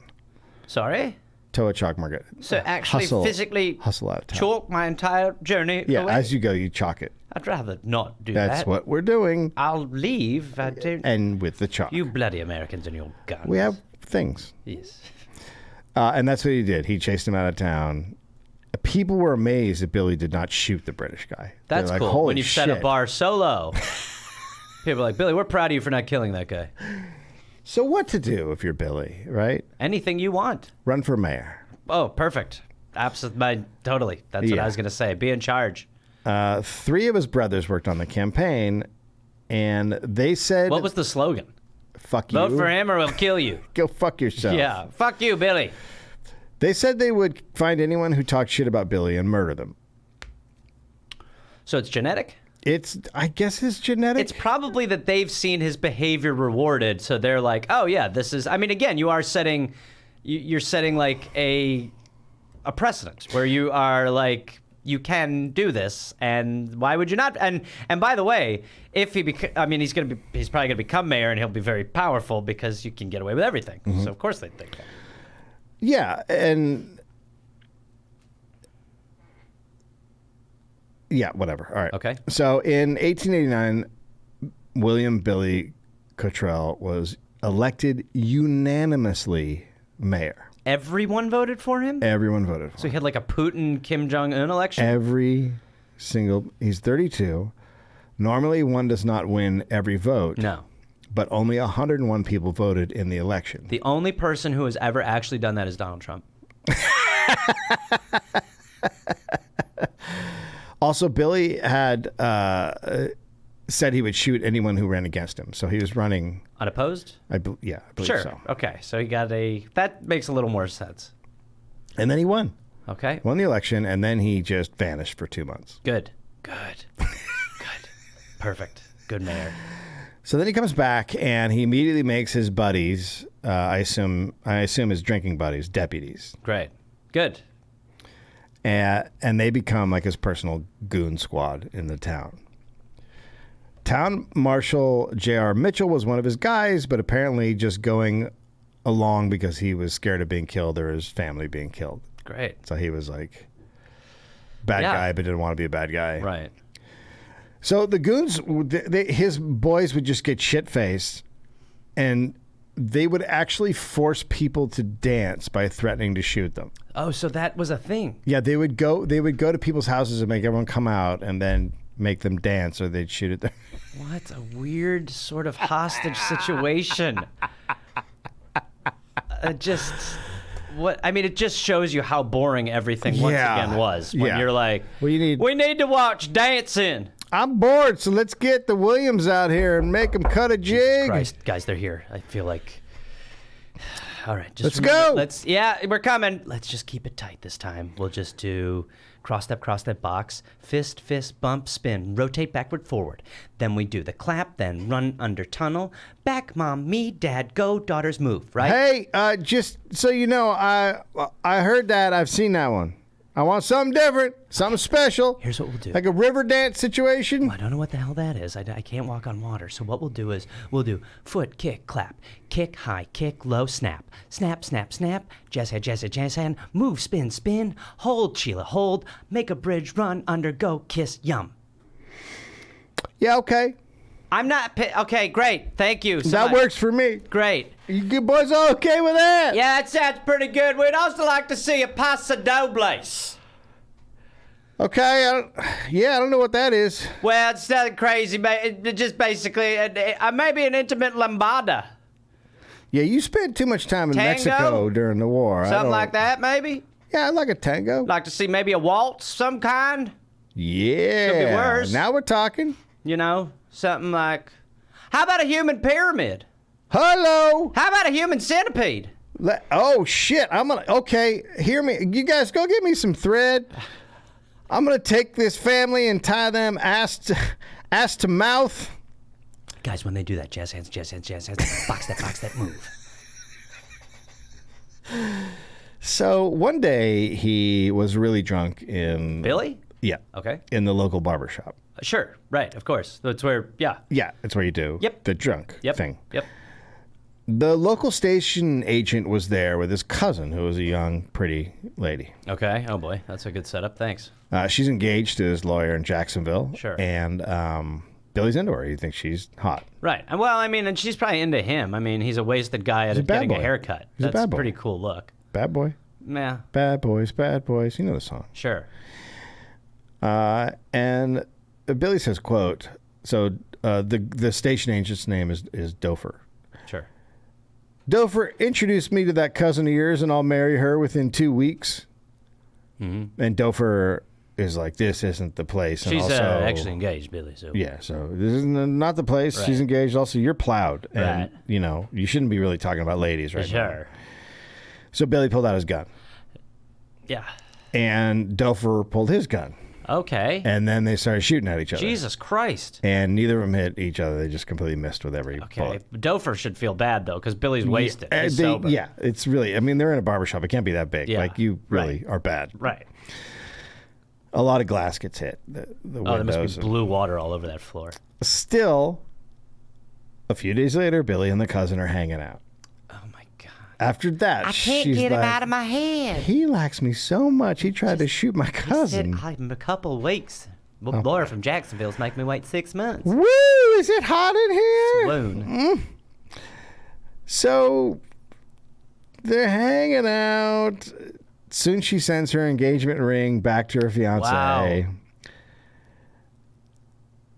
Speaker 2: Sorry?
Speaker 1: Tow a chalk mark.
Speaker 2: So actually physically
Speaker 1: hustle out of town.
Speaker 2: chalk my entire journey
Speaker 1: Yeah,
Speaker 2: away?
Speaker 1: as you go, you chalk it.
Speaker 2: I'd rather not do that.
Speaker 1: That's what we're doing.
Speaker 2: I'll leave. I don't...
Speaker 1: And with the chalk.
Speaker 2: You bloody Americans and your guns.
Speaker 1: We have things.
Speaker 2: Yes.
Speaker 1: And that's what he did. He chased him out of town. People were amazed that Billy did not shoot the British guy.
Speaker 2: That's
Speaker 1: They're like,
Speaker 2: cool.
Speaker 1: Holy
Speaker 2: When you set a
Speaker 1: shit."
Speaker 2: bar so low. People are like, Billy, we're proud of you for not killing that guy.
Speaker 1: So what to do if you're Billy, right?
Speaker 2: Anything you want.
Speaker 1: Run for mayor.
Speaker 2: Oh, perfect. Absolutely. Totally. That's what
Speaker 1: Yeah.
Speaker 2: I was going to say. Be in charge.
Speaker 1: 3 of his brothers worked on the campaign, and they said,
Speaker 2: What was the slogan?
Speaker 1: fuck you.
Speaker 2: Vote for him or we'll kill you.
Speaker 1: Go fuck yourself.
Speaker 2: Yeah. Fuck you, Billy.
Speaker 1: They said they would find anyone who talked shit about Billy and murder them.
Speaker 2: So it's genetic?
Speaker 1: I guess it's genetic.
Speaker 2: It's probably that they've seen his behavior rewarded, so they're like, oh yeah, this is. I mean, again, you're setting like a precedent where you are like you can do this, and why would you not? And by the way, if he's probably gonna become mayor, and he'll be very powerful because you can get away with everything. So of course they'd think that.
Speaker 1: Yeah, and yeah, whatever. All right.
Speaker 2: Okay.
Speaker 1: So in 1889, William Billy Cottrell was elected unanimously mayor.
Speaker 2: Everyone voted for him?
Speaker 1: Everyone voted for
Speaker 2: So
Speaker 1: him.
Speaker 2: he had like a Putin, Kim Jong-un election?
Speaker 1: He's 32. Normally, one does not win every vote.
Speaker 2: No.
Speaker 1: But only 101 people voted in the election.
Speaker 2: The only person who has ever actually done that is Donald Trump.
Speaker 1: Also, Billy had said he would shoot anyone who ran against him. So he was running.
Speaker 2: Unopposed?
Speaker 1: I believe
Speaker 2: Sure.
Speaker 1: so.
Speaker 2: Okay. So he got that makes a little more sense.
Speaker 1: And then he won.
Speaker 2: Okay.
Speaker 1: Won the election, and then he just vanished for 2 months.
Speaker 2: Good. Perfect. Good mayor.
Speaker 1: So then he comes back, and he immediately makes his buddies, I assume his drinking buddies, deputies.
Speaker 2: Great. Good.
Speaker 1: And they become like his personal goon squad in the town. Town Marshal J.R. Mitchell was one of his guys, but apparently just going along because he was scared of being killed or his family being killed.
Speaker 2: Great.
Speaker 1: So he was like bad guy, but didn't want to be a bad guy.
Speaker 2: Right.
Speaker 1: So the goons, his boys would just get shit-faced, and they would actually force people to dance by threatening to shoot them.
Speaker 2: Oh, so that was a thing.
Speaker 1: Yeah, they would go to people's houses and make everyone come out and then make them dance, or they'd shoot at them.
Speaker 2: What a weird sort of hostage situation. It just shows you how boring everything once again was. When you're like,
Speaker 1: we
Speaker 2: need to watch dancing.
Speaker 1: I'm bored, so let's get the Williams out here and make them cut a jig.
Speaker 2: Christ, guys, they're here. I feel like. All right,
Speaker 1: let's go.
Speaker 2: We're coming. Let's just keep it tight this time. We'll just do cross step, box, fist, bump, spin, rotate backward, forward. Then we do the clap, then run under tunnel, back, mom, me, dad, go, daughters move, right?
Speaker 1: Hey, just so you know, I heard that. I've seen that one. I want something different, something special.
Speaker 2: Here's what we'll do.
Speaker 1: Like a river dance situation.
Speaker 2: Well, I don't know what the hell that is. I can't walk on water. So what we'll do is we'll do foot, kick, clap, kick, high, kick, low, snap, snap, snap, snap, jazz hand, move, spin, spin, hold, Sheila, hold, make a bridge, run, under, go, kiss, yum.
Speaker 1: Yeah, okay.
Speaker 2: I'm not... Okay, great. Thank you so
Speaker 1: that
Speaker 2: much.
Speaker 1: Works for me.
Speaker 2: Great.
Speaker 1: You good boys all okay with that?
Speaker 2: Yeah, that sounds pretty good. We'd also like to see a pasta dobles.
Speaker 1: Okay, I don't know what that is.
Speaker 2: Well, it's nothing crazy, it's just basically maybe an intimate lambada.
Speaker 1: Yeah, you spent too much time in
Speaker 2: Tango?
Speaker 1: Mexico during the war.
Speaker 2: Something like that, maybe?
Speaker 1: Yeah, I'd like a tango.
Speaker 2: Like to see maybe a waltz, some kind?
Speaker 1: Yeah.
Speaker 2: Could be worse.
Speaker 1: Now we're talking.
Speaker 2: You know, something like... How about a human pyramid?
Speaker 1: Hello.
Speaker 2: How about a human centipede?
Speaker 1: Oh, shit. Okay, hear me. You guys go get me some thread. I'm going to take this family and tie them ass to mouth.
Speaker 2: Guys, when they do that, jazz hands, box that, move.
Speaker 1: So one day he was really drunk in...
Speaker 2: Billy?
Speaker 1: Yeah.
Speaker 2: Okay.
Speaker 1: In the local barbershop.
Speaker 2: Sure, right, of course. That's where, yeah.
Speaker 1: Yeah, that's where you do the drunk thing.
Speaker 2: Yep.
Speaker 1: The local station agent was there with his cousin, who was a young, pretty lady.
Speaker 2: Okay, oh boy, that's a good setup, thanks.
Speaker 1: She's engaged to his lawyer in Jacksonville.
Speaker 2: Sure.
Speaker 1: And Billy's into her. He thinks she's hot.
Speaker 2: Right, well, I mean, and she's probably into him. I mean, he's a wasted guy getting a haircut.
Speaker 1: He's a
Speaker 2: That's
Speaker 1: bad
Speaker 2: a
Speaker 1: boy.
Speaker 2: pretty cool look.
Speaker 1: Bad boy.
Speaker 2: Yeah.
Speaker 1: Bad boys, bad boys. You know the song.
Speaker 2: Sure.
Speaker 1: And Billy says, quote, so the station agent's name is Dofer.
Speaker 2: Sure.
Speaker 1: Dofer, introduce me to that cousin of yours and I'll marry her within 2 weeks. Mm-hmm. And Dofer is like, this isn't the place. And
Speaker 2: She's
Speaker 1: also,
Speaker 2: actually engaged, Billy. So.
Speaker 1: Yeah, so this is not the place.
Speaker 2: Right.
Speaker 1: She's engaged. Also, you're plowed. And,
Speaker 2: Right.
Speaker 1: you know, you shouldn't be really talking about ladies right now.
Speaker 2: Sure.
Speaker 1: So Billy pulled out his gun.
Speaker 2: Yeah.
Speaker 1: And Dofer pulled his gun.
Speaker 2: Okay.
Speaker 1: And then they started shooting at each other.
Speaker 2: Jesus Christ.
Speaker 1: And neither of them hit each other. They just completely missed with every bullet.
Speaker 2: Dofer should feel bad, though, because Billy's wasted. He's sober.
Speaker 1: Yeah, it's really, I mean, they're in a barbershop. It can't be that big.
Speaker 2: Yeah.
Speaker 1: Like, you really are bad.
Speaker 2: Right.
Speaker 1: A lot of glass gets hit. The
Speaker 2: Oh, there must
Speaker 1: windows.
Speaker 2: be blue water all over that floor.
Speaker 1: Still, a few days later, Billy and the cousin are hanging out.
Speaker 2: Oh my God.
Speaker 1: After that, she's like,
Speaker 6: of my head.
Speaker 1: he likes me so much, he tried to shoot my cousin.
Speaker 2: I'm a couple weeks. Well, Laura from Jacksonville's making me wait 6 months.
Speaker 1: Woo! Is it hot in here?
Speaker 2: Swoon.
Speaker 1: So they're hanging out. Soon she sends her engagement ring back to her fiance.
Speaker 2: Wow.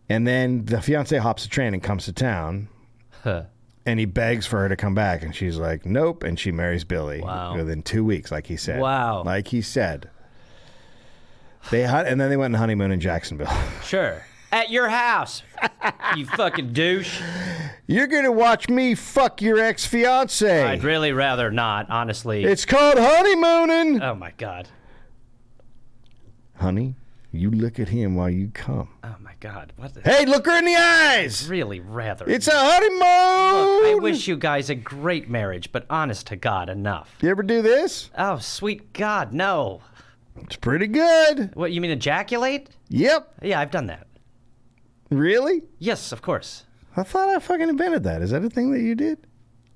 Speaker 1: And then the fiance hops a train and comes to town.
Speaker 2: Huh.
Speaker 1: And he begs for her to come back. And she's like, nope. And she marries Billy
Speaker 2: Wow.
Speaker 1: within 2 weeks, like he said.
Speaker 2: Wow.
Speaker 1: Like he said. And then they went on honeymoon in Jacksonville.
Speaker 2: Sure. At your house, you fucking douche.
Speaker 1: You're going to watch me fuck your ex-fiance.
Speaker 2: I'd really rather not, honestly.
Speaker 1: It's called honeymooning.
Speaker 2: Oh my God.
Speaker 1: Honey, you look at him while you come.
Speaker 2: Oh my God. What the
Speaker 1: Hey, look her in the eyes.
Speaker 2: Really rather.
Speaker 1: It's a honeymoon.
Speaker 2: Look, I wish you guys a great marriage, but honest to God, enough.
Speaker 1: You ever do this?
Speaker 2: Oh, sweet God, no.
Speaker 1: It's pretty good.
Speaker 2: What, you mean ejaculate?
Speaker 1: Yep.
Speaker 2: Yeah, I've done that.
Speaker 1: Really?
Speaker 2: Yes, of course.
Speaker 1: I thought I fucking invented that. Is that a thing that you did?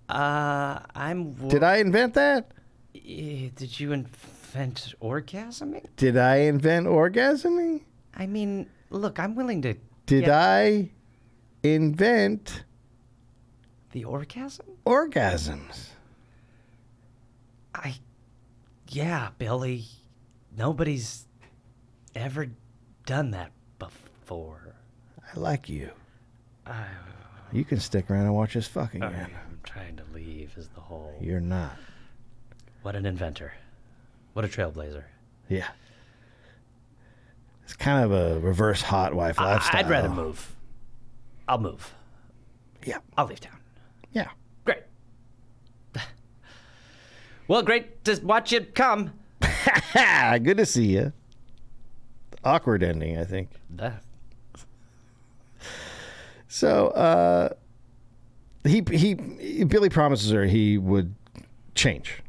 Speaker 1: Did I invent that?
Speaker 2: Did you invent orgasming?
Speaker 1: Did I invent orgasming?
Speaker 2: I mean, look, I'm willing to.
Speaker 1: Did I invent
Speaker 2: The orgasm?
Speaker 1: orgasms?
Speaker 2: Yeah, Billy. Nobody's ever done that before.
Speaker 1: I like you. You can stick around and watch us fuck again.
Speaker 2: I'm trying to leave is the whole.
Speaker 1: You're not.
Speaker 2: What an inventor. What a trailblazer.
Speaker 1: Yeah. It's kind of a reverse hot wife lifestyle.
Speaker 2: I'd rather move. I'll move.
Speaker 1: Yeah.
Speaker 2: I'll leave town.
Speaker 1: Yeah.
Speaker 2: Great. Well, great to watch you come.
Speaker 1: Good to see you. Awkward ending, I think. So, Billy promises her he would change.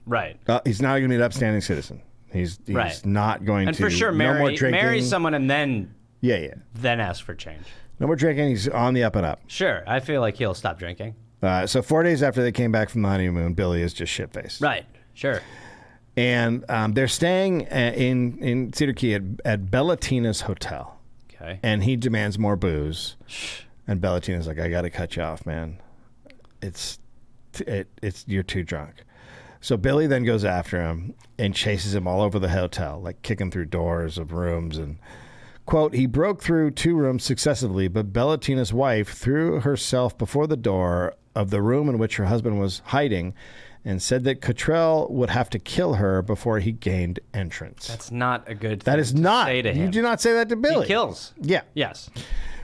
Speaker 2: Right.
Speaker 1: He's now going to be an upstanding citizen. He's
Speaker 2: Right.
Speaker 1: not going
Speaker 2: And
Speaker 1: to.
Speaker 2: for sure,
Speaker 1: no more drinking.
Speaker 2: marry someone and then
Speaker 1: Yeah.
Speaker 2: ask for change.
Speaker 1: No more drinking. He's on the up and up.
Speaker 2: Sure, I feel like he'll stop drinking.
Speaker 1: So 4 days after they came back from the honeymoon, Billy is just shit-faced.
Speaker 2: Right. Sure.
Speaker 1: And they're staying in Cedar Key at Bellatina's hotel.
Speaker 2: Okay.
Speaker 1: And he demands more booze. And Bellatina's like, I got to cut you off, man. It's you're too drunk. So Billy then goes after him and chases him all over the hotel, like kicking through doors of rooms. And, quote, he broke through 2 rooms successively, but Bellatina's wife threw herself before the door of the room in which her husband was hiding and said that Cottrell would have to kill her before he gained entrance.
Speaker 2: That's not a good thing
Speaker 1: That is
Speaker 2: to
Speaker 1: not.
Speaker 2: say to him.
Speaker 1: You do not say that to Billy.
Speaker 2: He kills.
Speaker 1: Yeah.
Speaker 2: Yes.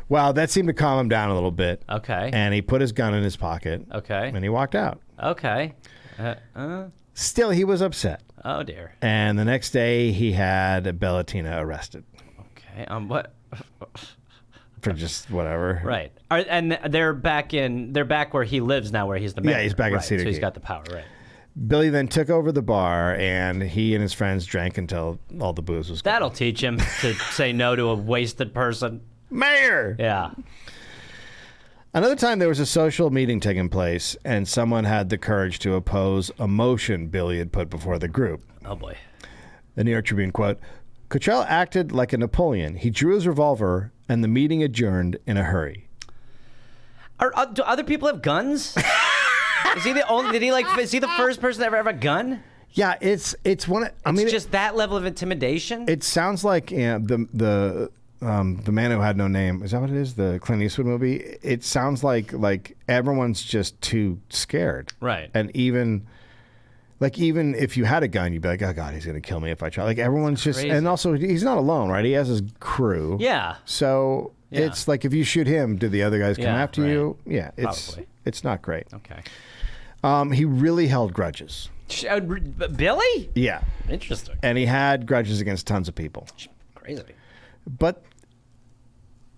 Speaker 1: Well, that seemed to calm him down a little bit.
Speaker 2: Okay.
Speaker 1: And he put his gun in his pocket.
Speaker 2: Okay.
Speaker 1: And he walked out.
Speaker 2: Okay.
Speaker 1: Still, he was upset.
Speaker 2: Oh, dear.
Speaker 1: And the next day, he had Bellatina arrested
Speaker 2: Okay. What?
Speaker 1: for just whatever.
Speaker 2: Right. And they're back where he lives now, where he's the mayor.
Speaker 1: Yeah, he's back in
Speaker 2: right.
Speaker 1: Cedar
Speaker 2: So he's
Speaker 1: Key.
Speaker 2: got the power, right?
Speaker 1: Billy then took over the bar, and he and his friends drank until all the booze was gone.
Speaker 2: That'll teach him to say no to a wasted person.
Speaker 1: Mayor!
Speaker 2: Yeah.
Speaker 1: Another time, there was a social meeting taking place, and someone had the courage to oppose a motion Billy had put before the group.
Speaker 2: Oh, boy.
Speaker 1: The New York Tribune, quote, Cottrell acted like a Napoleon. He drew his revolver, and the meeting adjourned in a hurry.
Speaker 2: Do other people have guns? Is he the only? Is he the first person to ever have a gun?
Speaker 1: Yeah, it's one.
Speaker 2: It's just that level of intimidation.
Speaker 1: It sounds like the Man Who Had No Name. Is that what it is? The Clint Eastwood movie. It sounds like everyone's just too scared.
Speaker 2: Right.
Speaker 1: And even if you had a gun, you'd be like, oh God, he's gonna kill me if I try. Like everyone's just,
Speaker 2: crazy.
Speaker 1: and also he's not alone, right? He has his crew.
Speaker 2: Yeah.
Speaker 1: So
Speaker 2: Yeah.
Speaker 1: it's like if you shoot him, do the other guys come
Speaker 2: Yeah,
Speaker 1: after
Speaker 2: right.
Speaker 1: you? Yeah.
Speaker 2: Probably.
Speaker 1: It's not great.
Speaker 2: Okay.
Speaker 1: He really held grudges.
Speaker 2: Billy?
Speaker 1: Yeah.
Speaker 2: Interesting.
Speaker 1: And he had grudges against tons of people.
Speaker 2: Crazy.
Speaker 1: But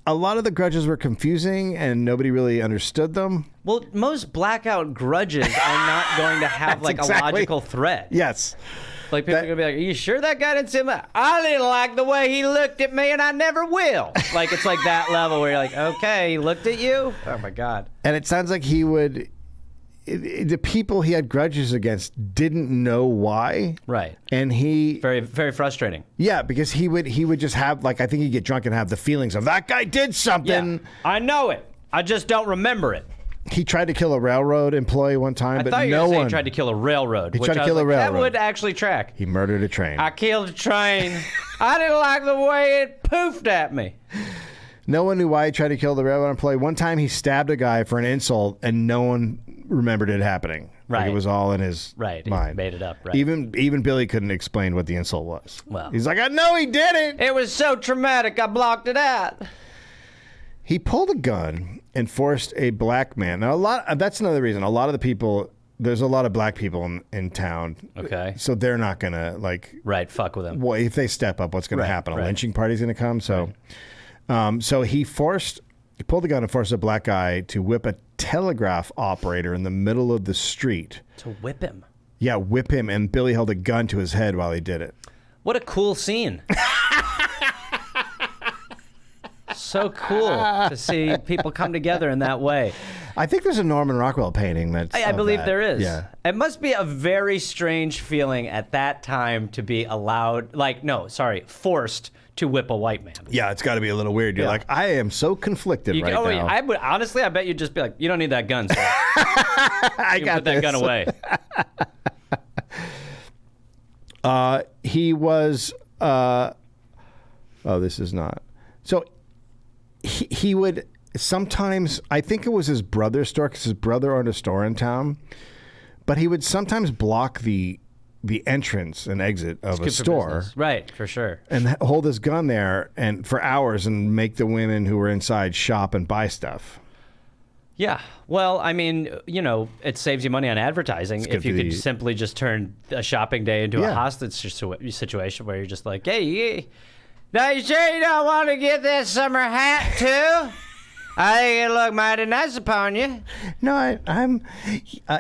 Speaker 1: a lot of the grudges were confusing and nobody really understood them.
Speaker 2: Well, most blackout grudges are not going to have like
Speaker 1: exactly-
Speaker 2: a logical thread.
Speaker 1: Yes.
Speaker 2: Like, people are going to be like, are you sure that guy didn't see him? I didn't like the way he looked at me, and I never will. Like, it's like that level where you're like, okay, he looked at you? Oh, my God.
Speaker 1: And it sounds like he would... the people he had grudges against didn't know why.
Speaker 2: Right.
Speaker 1: And he...
Speaker 2: Very, very frustrating.
Speaker 1: Yeah, because he would just have, like, I think he'd get drunk and have the feelings of, that guy did something.
Speaker 2: Yeah, I know it. I just don't remember it.
Speaker 1: He tried to kill a railroad employee one time, but
Speaker 2: I thought you were
Speaker 1: no
Speaker 2: saying
Speaker 1: one...
Speaker 2: he tried to kill a railroad.
Speaker 1: He tried to kill a railroad.
Speaker 2: That would actually track.
Speaker 1: He murdered a train.
Speaker 2: I killed a train. I didn't like the way it poofed at me.
Speaker 1: No one knew why he tried to kill the railroad employee. One time he stabbed a guy for an insult, and no one remembered it happening.
Speaker 2: Right.
Speaker 1: Like, it was all in his
Speaker 2: mind.
Speaker 1: mind.
Speaker 2: He made it up. Right.
Speaker 1: Even Billy couldn't explain what the insult was.
Speaker 2: Well.
Speaker 1: He's like, I know he did it.
Speaker 2: It was so traumatic, I blocked it out.
Speaker 1: He pulled a gun and forced a black man. Now, that's another reason. A lot of the people, there's a lot of black people in town.
Speaker 2: Okay.
Speaker 1: So they're not going to, like...
Speaker 2: Right, fuck with him.
Speaker 1: Well, if they step up, what's going to happen? A
Speaker 2: right.
Speaker 1: lynching party's going to come. So, so he pulled the gun and forced a black guy to whip a telegraph operator in the middle of the street.
Speaker 2: To whip him?
Speaker 1: Yeah, whip him. And Billy held a gun to his head while he did it.
Speaker 2: What a cool scene. So cool to see people come together in that way.
Speaker 1: I think there's a Norman Rockwell painting that's
Speaker 2: I believe there is.
Speaker 1: Yeah.
Speaker 2: It must be a very strange feeling at that time to be forced to whip a white man.
Speaker 1: Yeah, it's got to be a little weird. You're like, I am so conflicted now.
Speaker 2: I would honestly, I bet you'd just be like, you don't need that gun, sir.
Speaker 1: I got
Speaker 2: put that gun away.
Speaker 1: He was. This is not. So he would sometimes. I think it was his brother's store because his brother owned a store in town. But he would sometimes block the entrance and exit of a store.
Speaker 2: Right, for sure.
Speaker 1: And hold his gun there and for hours and make the women who were inside shop and buy stuff.
Speaker 2: Yeah. Well, I mean, it saves you money on advertising if you could simply just turn a shopping day into a hostage situation where you're just like, hey, now you sure you don't want to get that summer hat too? I think it'll look mighty nice upon you.
Speaker 1: No, I'm.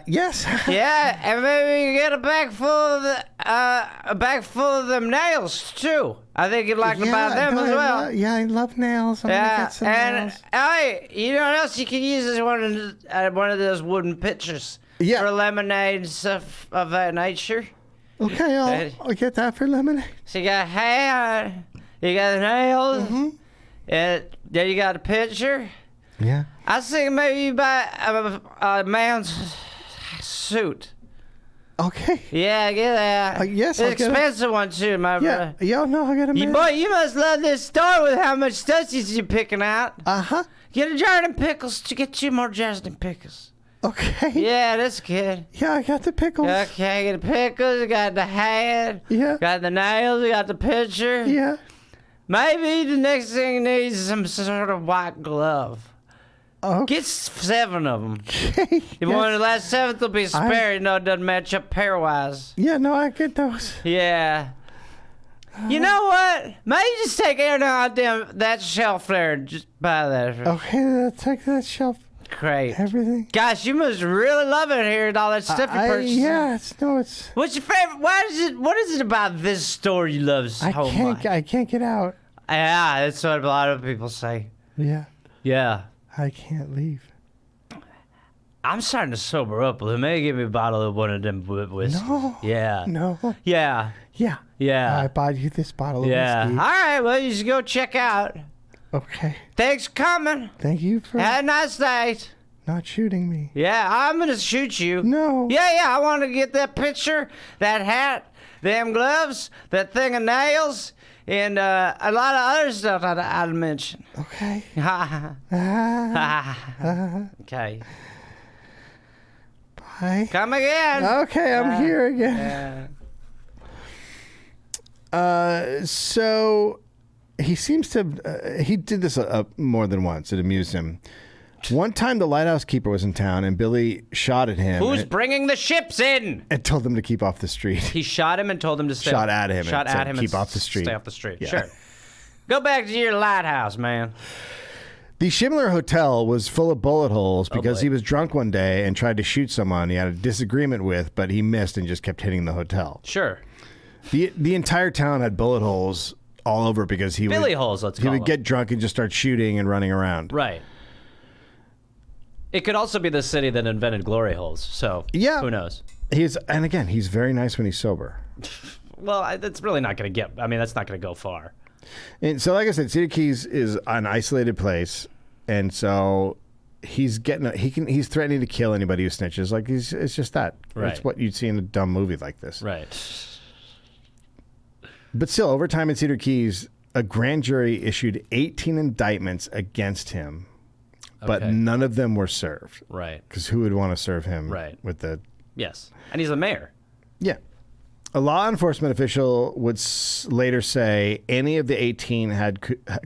Speaker 1: Yes.
Speaker 2: Yeah, and maybe you get a bag full of them nails too. I think you'd like to buy them as well.
Speaker 1: I love nails. I'm gonna get some nails.
Speaker 2: You know what else you can use is one of those wooden pitchers for lemonade and stuff of that nature.
Speaker 1: Okay, I'll get that for lemonade.
Speaker 2: So you got hair, you got the nails, and then you got a pitcher.
Speaker 1: Yeah.
Speaker 2: I was thinking maybe you buy a man's suit.
Speaker 1: Okay.
Speaker 2: Yeah, get that.
Speaker 1: Yes,
Speaker 2: it's
Speaker 1: I'll get it.
Speaker 2: Expensive one too, my brother.
Speaker 1: Yeah, no, I got a man.
Speaker 2: Boy, you must love this store with how much stussies you're picking out.
Speaker 1: Uh-huh.
Speaker 2: Get a jar of pickles to get 2 more jars of pickles.
Speaker 1: Okay.
Speaker 2: Yeah, that's good.
Speaker 1: Yeah, I got the pickles.
Speaker 2: Okay, get the pickles, you got the hat.
Speaker 1: Yeah.
Speaker 2: Got the nails, you got the pitcher.
Speaker 1: Yeah.
Speaker 2: Maybe the next thing you need is some sort of white glove.
Speaker 1: Oh.
Speaker 2: Get 7 of them.
Speaker 1: Okay.
Speaker 2: If one of the last 7th will be spare, it doesn't match up pair-wise.
Speaker 1: Yeah, no, I get those.
Speaker 2: Yeah. You know what? Maybe just take that shelf there and just buy that.
Speaker 1: Okay, I'll take that shelf.
Speaker 2: Great.
Speaker 1: Everything.
Speaker 2: Gosh, you must really love it here with all that stuff you purchased.
Speaker 1: Yeah, it's.
Speaker 2: What's your favorite? What is it about this store you love so much?
Speaker 1: I can't get out.
Speaker 2: Yeah, that's what a lot of people say.
Speaker 1: Yeah.
Speaker 2: Yeah.
Speaker 1: I can't leave.
Speaker 2: I'm starting to sober up. Maybe give me a bottle of one of them whiskey.
Speaker 1: No.
Speaker 2: Yeah.
Speaker 1: No.
Speaker 2: Yeah.
Speaker 1: Yeah.
Speaker 2: Yeah.
Speaker 1: I bought you this bottle of
Speaker 2: Yeah.
Speaker 1: whiskey.
Speaker 2: All right. Well, you should go check out.
Speaker 1: Okay.
Speaker 2: Thanks for coming.
Speaker 1: Thank you for
Speaker 2: Have a nice night.
Speaker 1: not shooting me.
Speaker 2: Yeah, I'm gonna shoot you.
Speaker 1: No.
Speaker 2: Yeah. I want to get that picture, that hat, them gloves, that thing of nails, and a lot of other stuff I'd mention.
Speaker 1: Okay.
Speaker 2: Okay.
Speaker 1: Bye.
Speaker 2: Come again.
Speaker 1: Okay, I'm here again. So he seems to he did this more than once. It amused him. One time the lighthouse keeper was in town and Billy shot at him.
Speaker 2: Who's bringing the ships in?
Speaker 1: And told him to keep off the street.
Speaker 2: He shot him and told him to stay.
Speaker 1: Shot at him
Speaker 2: Shot
Speaker 1: and
Speaker 2: at
Speaker 1: said,
Speaker 2: him
Speaker 1: "Keep
Speaker 2: and
Speaker 1: off the street."
Speaker 2: Stay off the street.
Speaker 1: Yeah.
Speaker 2: Sure. Go back to your lighthouse, man.
Speaker 1: The Shimler Hotel was full of bullet holes because he was drunk one day and tried to shoot someone he had a disagreement with, but he missed and just kept hitting the hotel.
Speaker 2: Sure.
Speaker 1: The entire town had bullet holes all over because
Speaker 2: Billy holes, let's
Speaker 1: he
Speaker 2: call
Speaker 1: would
Speaker 2: them.
Speaker 1: get drunk and just start shooting and running around.
Speaker 2: Right. It could also be the city that invented glory holes. So
Speaker 1: Yeah.
Speaker 2: who knows?
Speaker 1: And again, he's very nice when he's sober.
Speaker 2: Well, that's really not going to get. I mean, that's not going to go far.
Speaker 1: And so, like I said, Cedar Keys is an isolated place, and so he's threatening to kill anybody who snitches. Like it's just that.
Speaker 2: Right.
Speaker 1: It's what you'd see in a dumb movie like this.
Speaker 2: Right.
Speaker 1: But still, over time in Cedar Keys, a grand jury issued 18 indictments against him, but
Speaker 2: Okay.
Speaker 1: none of them were served.
Speaker 2: Right.
Speaker 1: Because who would want to serve him?
Speaker 2: Right.
Speaker 1: With the
Speaker 2: Yes. And he's the mayor.
Speaker 1: yeah. A law enforcement official would later say any of the 18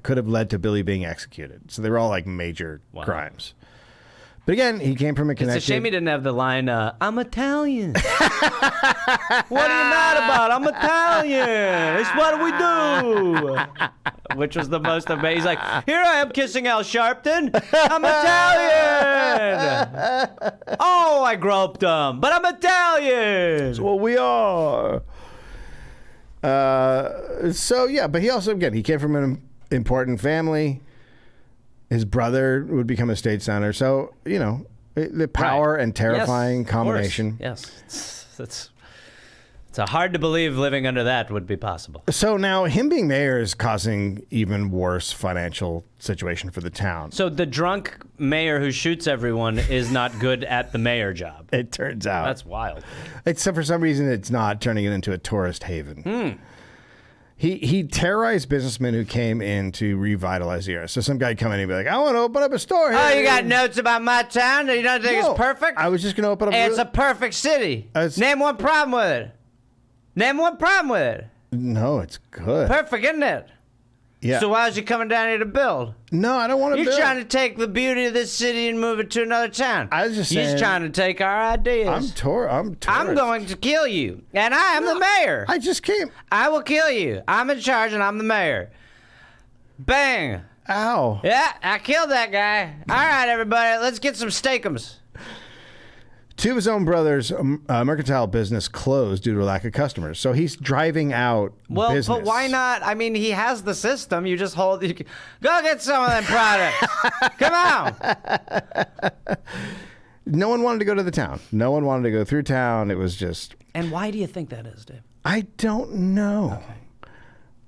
Speaker 1: could have led to Billy being executed. So they were all like major crimes. But again, he came from a connected...
Speaker 2: It's a shame he didn't have the line, I'm Italian. What are you mad about? I'm Italian. It's what we do. Which was the most amazing. He's like, here I am kissing Al Sharpton. I'm Italian. Oh, I groped him, but I'm Italian.
Speaker 1: Well, we are. So, yeah, but he also, again, he came from an important family. His brother would become a state senator. So, you know, the power and terrifying
Speaker 2: Yes, of
Speaker 1: combination.
Speaker 2: course. Yes. It's hard to believe living under that would be possible.
Speaker 1: So now him being mayor is causing even worse financial situation for the town.
Speaker 2: So the drunk mayor who shoots everyone is not good at the mayor job.
Speaker 1: It turns out.
Speaker 2: That's wild.
Speaker 1: Except for some reason, it's not turning it into a tourist haven. He terrorized businessmen who came in to revitalize the area. So some guy come in and be like, I want to open up a store here.
Speaker 2: Oh, you got notes about my town that you don't think
Speaker 1: No,
Speaker 2: it's perfect?
Speaker 1: I was just going to open up
Speaker 2: It's a perfect city. Name one problem with it. Name one problem with it.
Speaker 1: No, it's good.
Speaker 2: Perfect, isn't it?
Speaker 1: Yeah.
Speaker 2: So why is he coming down here to build?
Speaker 1: No, I don't want to
Speaker 2: You're
Speaker 1: build.
Speaker 2: trying to take the beauty of this city and move it to another town.
Speaker 1: I was just
Speaker 2: He's
Speaker 1: saying-
Speaker 2: trying to take our ideas.
Speaker 1: I'm tourist.
Speaker 2: I'm going to kill you, and I am the mayor.
Speaker 1: I just came.
Speaker 2: I will kill you. I'm in charge, and I'm the mayor. Bang.
Speaker 1: Ow.
Speaker 2: Yeah, I killed that guy. All right, everybody, let's get some steakums.
Speaker 1: Two of his own brothers' mercantile business closed due to a lack of customers. So he's driving out
Speaker 2: Well,
Speaker 1: business.
Speaker 2: but why not? I mean, he has the system. You just hold. Go get some of them products. Come on.
Speaker 1: No one wanted to go to the town. No one wanted to go through town. It was just...
Speaker 2: And why do you think that is, Dave?
Speaker 1: I don't know.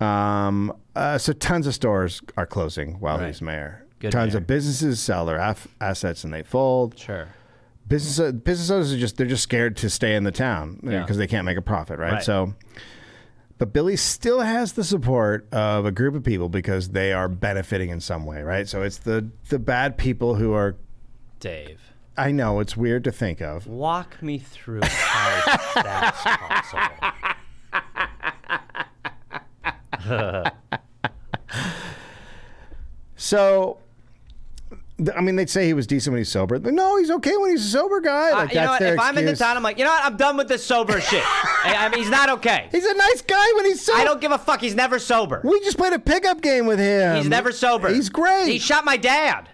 Speaker 1: Okay. So tons of stores are closing while he's mayor.
Speaker 2: Good
Speaker 1: Tons
Speaker 2: mayor.
Speaker 1: of businesses sell their assets and they fold.
Speaker 2: Sure.
Speaker 1: Business owners are just scared to stay in the town because they can't make a profit, right?
Speaker 2: Right.
Speaker 1: So, but Billy still has the support of a group of people because they are benefiting in some way, right? So it's the bad people who are.
Speaker 2: Dave,
Speaker 1: I know it's weird to think of.
Speaker 2: walk me through how that's possible.
Speaker 1: So, I mean, they'd say he was decent when he's sober. No, he's okay when he's a sober guy. Like,
Speaker 2: You know
Speaker 1: that's
Speaker 2: what?
Speaker 1: their
Speaker 2: If I'm in the
Speaker 1: excuse.
Speaker 2: town, I'm like, you know what? I'm done with this sober shit. I mean, he's not okay.
Speaker 1: He's a nice guy when he's sober.
Speaker 2: I don't give a fuck. He's never sober.
Speaker 1: We just played a pickup game with him.
Speaker 2: He's never sober.
Speaker 1: He's great.
Speaker 2: He shot my dad.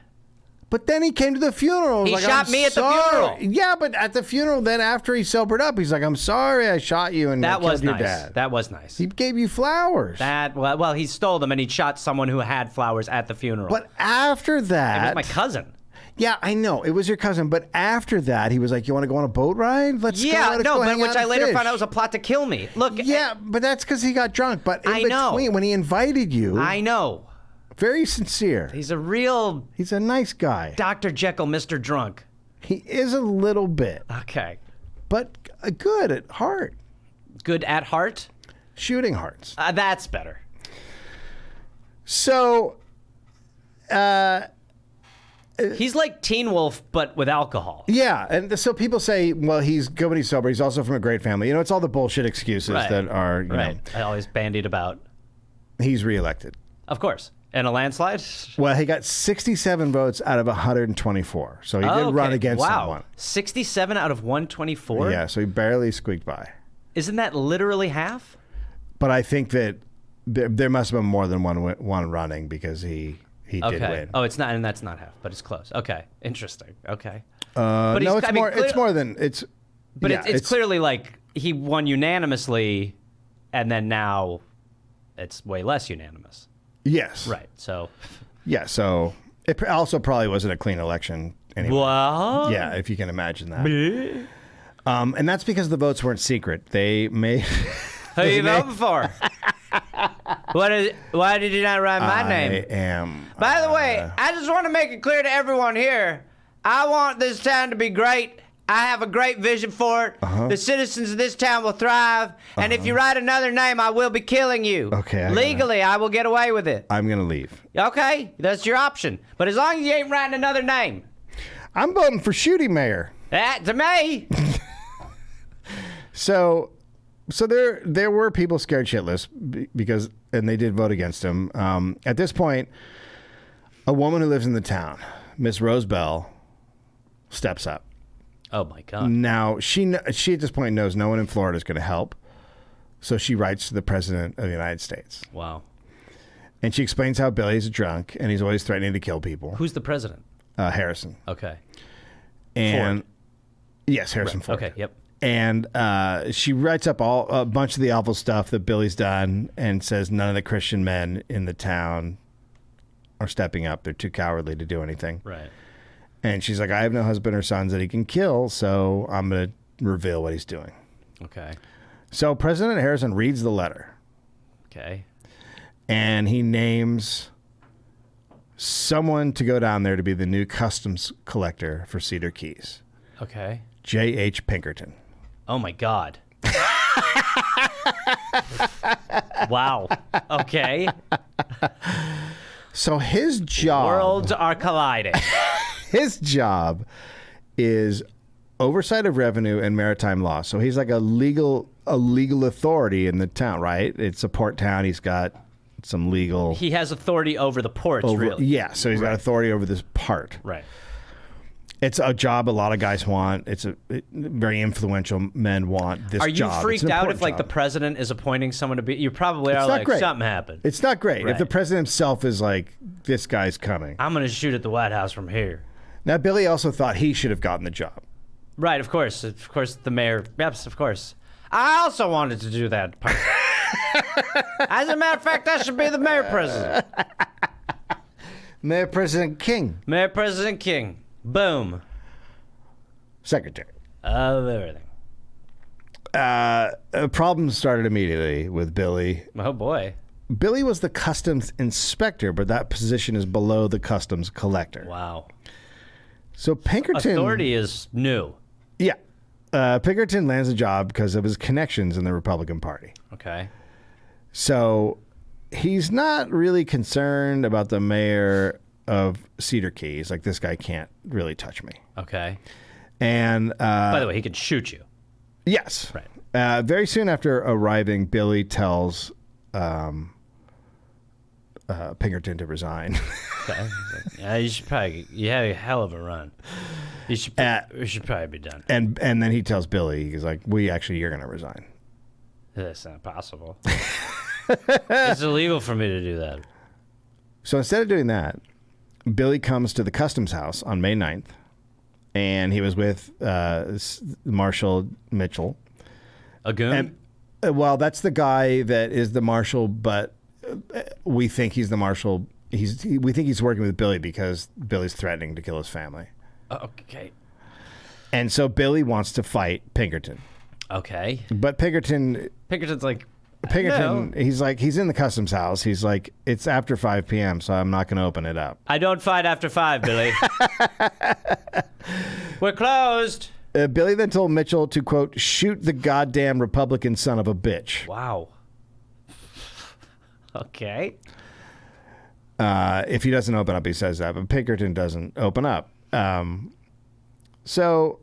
Speaker 1: But then he came to the funeral.
Speaker 2: He
Speaker 1: Like,
Speaker 2: shot
Speaker 1: "I'm
Speaker 2: me at the
Speaker 1: sorry."
Speaker 2: funeral.
Speaker 1: Yeah, but at the funeral, then after he sobered up, he's like, I'm sorry I shot you and I
Speaker 2: That was
Speaker 1: killed your
Speaker 2: nice.
Speaker 1: dad.
Speaker 2: That was nice.
Speaker 1: He gave you flowers.
Speaker 2: Well, he stole them and he shot someone who had flowers at the funeral.
Speaker 1: But after
Speaker 2: it
Speaker 1: that.
Speaker 2: was my cousin.
Speaker 1: Yeah, I know. It was your cousin. But after that, he was like, you want to go on a boat ride? Let's go
Speaker 2: Yeah,
Speaker 1: hang
Speaker 2: but
Speaker 1: out
Speaker 2: which I
Speaker 1: and
Speaker 2: later
Speaker 1: fish."
Speaker 2: found out was a plot to kill me. Look,
Speaker 1: Yeah, but that's because he got drunk. But in
Speaker 2: I know.
Speaker 1: between, when he invited you,
Speaker 2: I know.
Speaker 1: very sincere.
Speaker 2: He's a real
Speaker 1: He's a nice guy.
Speaker 2: Dr. Jekyll, Mr. Drunk.
Speaker 1: He is a little bit,
Speaker 2: Okay.
Speaker 1: but good at heart.
Speaker 2: Good at heart?
Speaker 1: Shooting hearts.
Speaker 2: That's better.
Speaker 1: So,
Speaker 2: He's like Teen Wolf, but with alcohol.
Speaker 1: yeah, and so people say, well, he's good when he's sober. He's also from a great family. You know, it's all the bullshit excuses
Speaker 2: Right.
Speaker 1: that are, you
Speaker 2: Right.
Speaker 1: know,
Speaker 2: I always bandied about.
Speaker 1: he's reelected.
Speaker 2: Of course. And a landslide?
Speaker 1: Well, he got 67 votes out of 124. So he did run against someone.
Speaker 2: 67 out of 124?
Speaker 1: Yeah, so he barely squeaked by.
Speaker 2: Isn't that literally half?
Speaker 1: But I think that there must have been more than one running because he did
Speaker 2: Okay.
Speaker 1: win.
Speaker 2: Oh, it's not, and that's not half, but it's close. Okay. Interesting. Okay.
Speaker 1: No,
Speaker 2: he's-
Speaker 1: it's more than it's.
Speaker 2: But
Speaker 1: yeah,
Speaker 2: it's clearly like he won unanimously and then now it's way less unanimous.
Speaker 1: Yes.
Speaker 2: Right. So.
Speaker 1: Yeah. So it also probably wasn't a clean election anyway.
Speaker 2: Well.
Speaker 1: Yeah, if you can imagine that. And that's because the votes weren't secret. They made.
Speaker 2: Who are you voting for? Why did you not write my name?
Speaker 1: I am.
Speaker 2: By the way, I just want to make it clear to everyone here, I want this town to be great. I have a great vision for it. The citizens of this town will thrive. And if you write another name, I will be killing you.
Speaker 1: Okay,
Speaker 2: Legally, I will get away with it.
Speaker 1: I'm going to leave.
Speaker 2: Okay, that's your option. But as long as you ain't writing another name.
Speaker 1: I'm voting for shooting mayor.
Speaker 2: That to me.
Speaker 1: So there were people scared shitless because, and they did vote against him. At this point, a woman who lives in the town, Miss Rose Bell, steps up.
Speaker 2: Oh my God.
Speaker 1: Now, she at this point knows no one in Florida is going to help. So she writes to the President of the United States.
Speaker 2: Wow.
Speaker 1: And she explains how Billy's a drunk and he's always threatening to kill people.
Speaker 2: Who's the president?
Speaker 1: Harrison.
Speaker 2: Okay.
Speaker 1: And
Speaker 2: Ford.
Speaker 1: Yes, Harrison Ford.
Speaker 2: Okay, yep.
Speaker 1: And she writes up a bunch of the awful stuff that Billy's done and says none of the Christian men in the town are stepping up. They're too cowardly to do anything.
Speaker 2: Right.
Speaker 1: And she's like, I have no husband or sons that he can kill, so I'm going to reveal what he's doing.
Speaker 2: Okay.
Speaker 1: So President Harrison reads the letter.
Speaker 2: Okay.
Speaker 1: And he names someone to go down there to be the new customs collector for Cedar Keys.
Speaker 2: Okay.
Speaker 1: J.H. Pinkerton.
Speaker 2: Oh my God. Wow. Okay.
Speaker 1: So his job...
Speaker 2: Worlds are colliding.
Speaker 1: His job is oversight of revenue and maritime law. So he's like a legal authority in the town, right? It's a port town. He's got some legal...
Speaker 2: He has authority over the ports, really.
Speaker 1: Yeah, so he's got authority over this part.
Speaker 2: Right.
Speaker 1: It's a job a lot of guys want. Very influential men want this job.
Speaker 2: Are you
Speaker 1: It's
Speaker 2: freaked
Speaker 1: an
Speaker 2: out
Speaker 1: important
Speaker 2: if, like,
Speaker 1: job.
Speaker 2: the president is appointing someone to be... You probably are like,
Speaker 1: great.
Speaker 2: something happened.
Speaker 1: It's not great.
Speaker 2: Right.
Speaker 1: If the president himself is like, this guy's coming.
Speaker 2: I'm going to shoot at the White House from here.
Speaker 1: Now, Billy also thought he should have gotten the job.
Speaker 2: Right, of course. Of course, the mayor... Yes, of course. I also wanted to do that part. As a matter of fact, I should be the mayor president.
Speaker 1: Mayor President King.
Speaker 2: Mayor President King. Boom.
Speaker 1: Secretary.
Speaker 2: Of everything.
Speaker 1: Problems started immediately with Billy.
Speaker 2: Oh, boy.
Speaker 1: Billy was the customs inspector, but that position is below the customs collector.
Speaker 2: Wow.
Speaker 1: So Pinkerton...
Speaker 2: Authority is new.
Speaker 1: Yeah. Pinkerton lands a job because of his connections in the Republican Party.
Speaker 2: Okay.
Speaker 1: So he's not really concerned about the mayor of Cedar Key. He's like, this guy can't really touch me.
Speaker 2: Okay.
Speaker 1: And
Speaker 2: by the way, he could shoot you.
Speaker 1: yes.
Speaker 2: Right.
Speaker 1: Very soon after arriving, Billy tells Pinkerton to resign.
Speaker 2: Okay. Yeah, you had a hell of a run. You should probably be done.
Speaker 1: and then he tells Billy, he's like, you're going to resign.
Speaker 2: That's not possible. It's illegal for me to do that.
Speaker 1: So instead of doing that, Billy comes to the customs house on May 9th, and he was with Marshal Mitchell.
Speaker 2: A goon?
Speaker 1: And, well, that's the guy that is the marshal, but we think he's the marshal. We think he's working with Billy because Billy's threatening to kill his family.
Speaker 2: Okay.
Speaker 1: And so Billy wants to fight Pinkerton.
Speaker 2: Okay.
Speaker 1: But Pinkerton's like...
Speaker 2: no.
Speaker 1: He's in the customs house. He's like, it's after 5 p.m., so I'm not going to open it up.
Speaker 2: I don't fight after 5, Billy. We're closed.
Speaker 1: Billy then told Mitchell to, quote, shoot the goddamn Republican son of a bitch.
Speaker 2: Wow. Okay.
Speaker 1: If he doesn't open up, he says that, but Pinkerton doesn't open up. So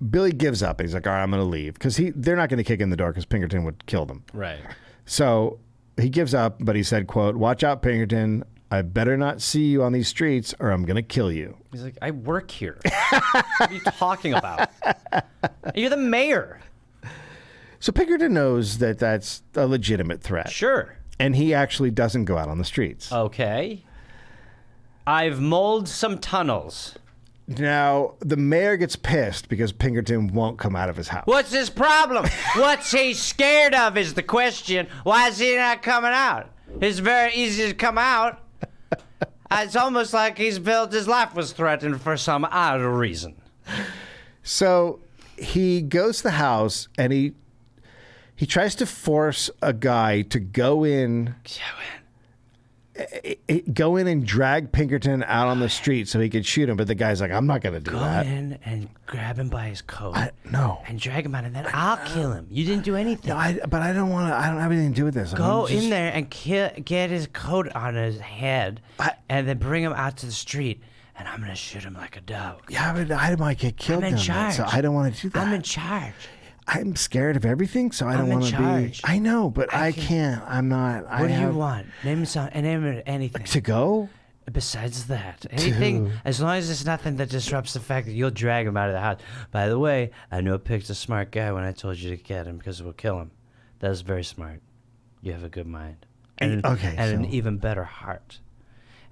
Speaker 1: Billy gives up. He's like, all right, I'm going to leave. Because they're not going to kick in the door because Pinkerton would kill them.
Speaker 2: Right.
Speaker 1: So he gives up, but he said, quote, watch out, Pinkerton. I better not see you on these streets or I'm going to kill you.
Speaker 2: He's like, I work here. What are you talking about? You're the mayor.
Speaker 1: So Pinkerton knows that that's a legitimate threat.
Speaker 2: Sure.
Speaker 1: And he actually doesn't go out on the streets.
Speaker 2: Okay. I've mulled some tunnels.
Speaker 1: Now, the mayor gets pissed because Pinkerton won't come out of his house.
Speaker 2: What's his problem? What's he scared of is the question. Why is he not coming out? It's very easy to come out. It's almost like his life was threatened for some odd reason.
Speaker 1: So he goes to the house and he tries to force a guy to go in and drag Pinkerton out on the street so he could shoot him. But the guy's like, I'm not going to do that.
Speaker 2: Go in and grab him by his coat.
Speaker 1: No.
Speaker 2: And drag him out, and then I'll kill him. You didn't do anything.
Speaker 1: No, but I don't want to. I don't have anything to do with this.
Speaker 2: Go in there and get his coat on his head, and then bring him out to the street, and I'm going to shoot him like a dog.
Speaker 1: Yeah, but I might get killed.
Speaker 2: I'm in charge.
Speaker 1: So I don't want to do that.
Speaker 2: I'm in charge.
Speaker 1: I'm scared of everything, so I don't want to be. I know, but I can't. I'm not.
Speaker 2: What do you want? Name anything.
Speaker 1: To go?
Speaker 2: Besides that, anything, as long as it's nothing that disrupts the fact that you'll drag him out of the house. By the way, I know I picked a smart guy when I told you to get him because it will kill him. That was very smart. You have a good mind. And an even better heart.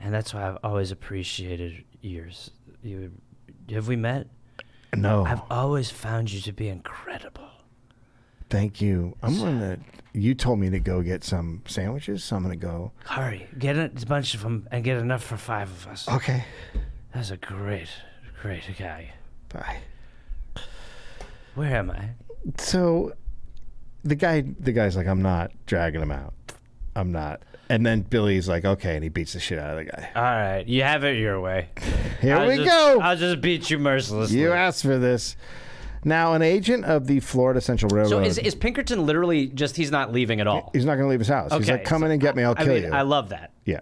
Speaker 2: And that's why I've always appreciated yours. Have we met?
Speaker 1: No.
Speaker 2: I've always found you to be incredible.
Speaker 1: Thank you. You told me to go get some sandwiches, so I'm going to go.
Speaker 2: Hurry. Get a bunch of them and get enough for 5 of us.
Speaker 1: Okay.
Speaker 2: That's a great guy.
Speaker 1: Bye.
Speaker 2: Where am I?
Speaker 1: So the guy's like, I'm not dragging him out. I'm not. And then Billy's like, okay, and he beats the shit out of the guy.
Speaker 2: All right. You have it your way.
Speaker 1: Here we go.
Speaker 2: I'll just beat you mercilessly.
Speaker 1: You asked for this. Now, an agent of the Florida Central Railroad.
Speaker 2: So is Pinkerton literally just, he's not leaving at all?
Speaker 1: He's not going to leave his house. He's like, come in and get me, I'll kill you.
Speaker 2: I love that.
Speaker 1: Yeah.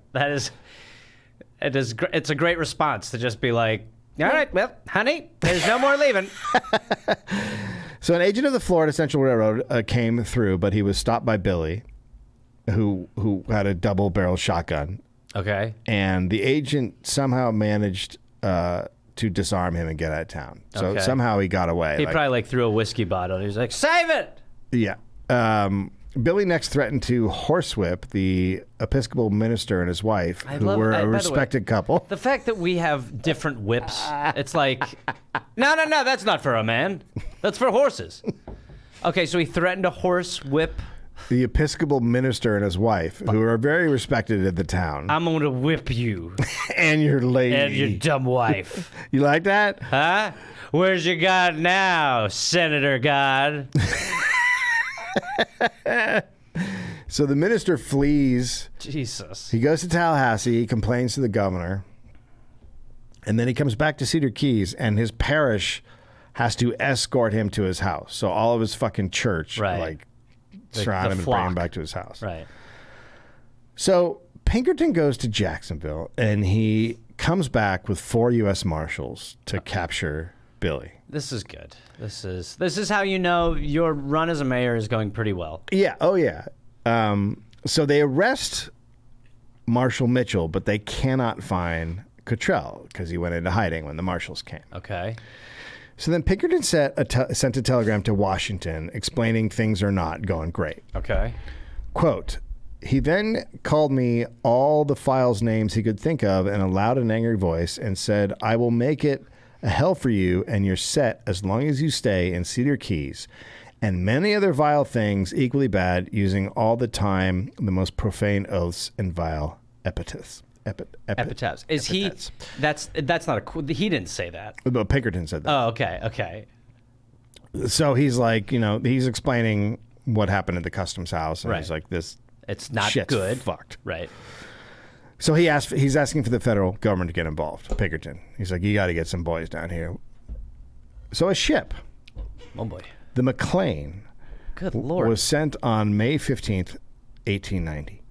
Speaker 2: It's a great response to just be like, all right, well, honey, there's no more leaving.
Speaker 1: So an agent of the Florida Central Railroad came through, but he was stopped by Billy, who had a double-barrel shotgun.
Speaker 2: Okay.
Speaker 1: And the agent somehow managed to disarm him and get out of town. So somehow he got away.
Speaker 2: He probably threw a whiskey bottle. He was like, save it!
Speaker 1: Yeah. Billy next threatened to horsewhip the Episcopal minister and his wife, who were a respected couple.
Speaker 2: The fact that we have different whips, it's like, no, that's not for a man. That's for horses. Okay, so he threatened to horsewhip
Speaker 1: the Episcopal minister and his wife, who are very respected in the town.
Speaker 2: I'm going to whip you.
Speaker 1: And your lady.
Speaker 2: And your dumb wife.
Speaker 1: You like that?
Speaker 2: Huh? Where's your God now, Senator God?
Speaker 1: So the minister flees.
Speaker 2: Jesus.
Speaker 1: He goes to Tallahassee. He complains to the governor. And then he comes back to Cedar Keys, and his parish has to escort him to his house. So all of his fucking church, surround him and bring him back to his house.
Speaker 2: Right.
Speaker 1: So Pinkerton goes to Jacksonville, and he comes back with 4 U.S. Marshals to capture Billy.
Speaker 2: This is good. This is how you know your run as a mayor is going pretty well.
Speaker 1: Yeah. Oh, yeah. So they arrest Marshal Mitchell, but they cannot find Cottrell because he went into hiding when the marshals came.
Speaker 2: Okay.
Speaker 1: So then Pinkerton sent a telegram to Washington explaining things are not going great.
Speaker 2: Okay.
Speaker 1: Quote, he then called me all the files names he could think of in a loud and angry voice and said, I will make it a hell for you and your set as long as you stay in Cedar Keys, and many other vile things equally bad, using all the time the most profane oaths and vile epithets.
Speaker 2: Epitaphs. Is epithets. That's not a... He didn't say that.
Speaker 1: But Pinkerton said that.
Speaker 2: Oh, okay.
Speaker 1: So he's like, he's explaining what happened at the customs house, and he's like,
Speaker 2: it's not
Speaker 1: shit's
Speaker 2: good.
Speaker 1: Fucked.
Speaker 2: Right.
Speaker 1: So he's asking for the federal government to get involved. Pinkerton. He's like, you got to get some boys down here. So a ship.
Speaker 2: Oh boy.
Speaker 1: The McLean.
Speaker 2: Good Lord.
Speaker 1: Was sent on May 15th, 1890.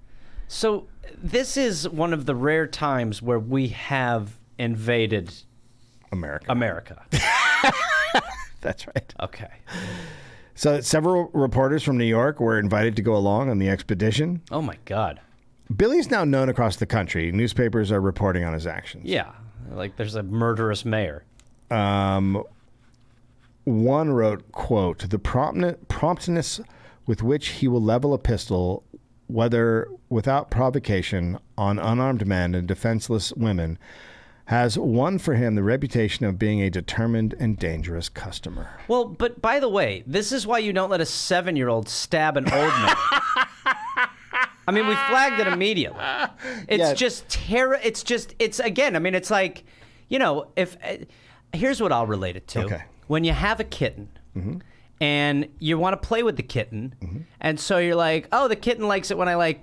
Speaker 2: So this is one of the rare times where we have invaded America.
Speaker 1: That's right.
Speaker 2: Okay.
Speaker 1: So several reporters from New York were invited to go along on the expedition.
Speaker 2: Oh my God.
Speaker 1: Billy's now known across the country. Newspapers are reporting on his actions.
Speaker 2: Yeah. Like there's a murderous mayor.
Speaker 1: One wrote, quote, the promptness with which he will level a pistol, whether without provocation, on unarmed men and defenseless women, has won for him the reputation of being a determined and dangerous customer.
Speaker 2: Well, but by the way, this is why you don't let a 7-year-old stab an old man. I mean, we flagged it immediately. It's just terror. It's again, I mean, it's like, you know, if here's what I'll relate it to.
Speaker 1: Okay.
Speaker 2: When you have a kitten and you want to play with the kitten, and so you're like, oh, the kitten likes it when I like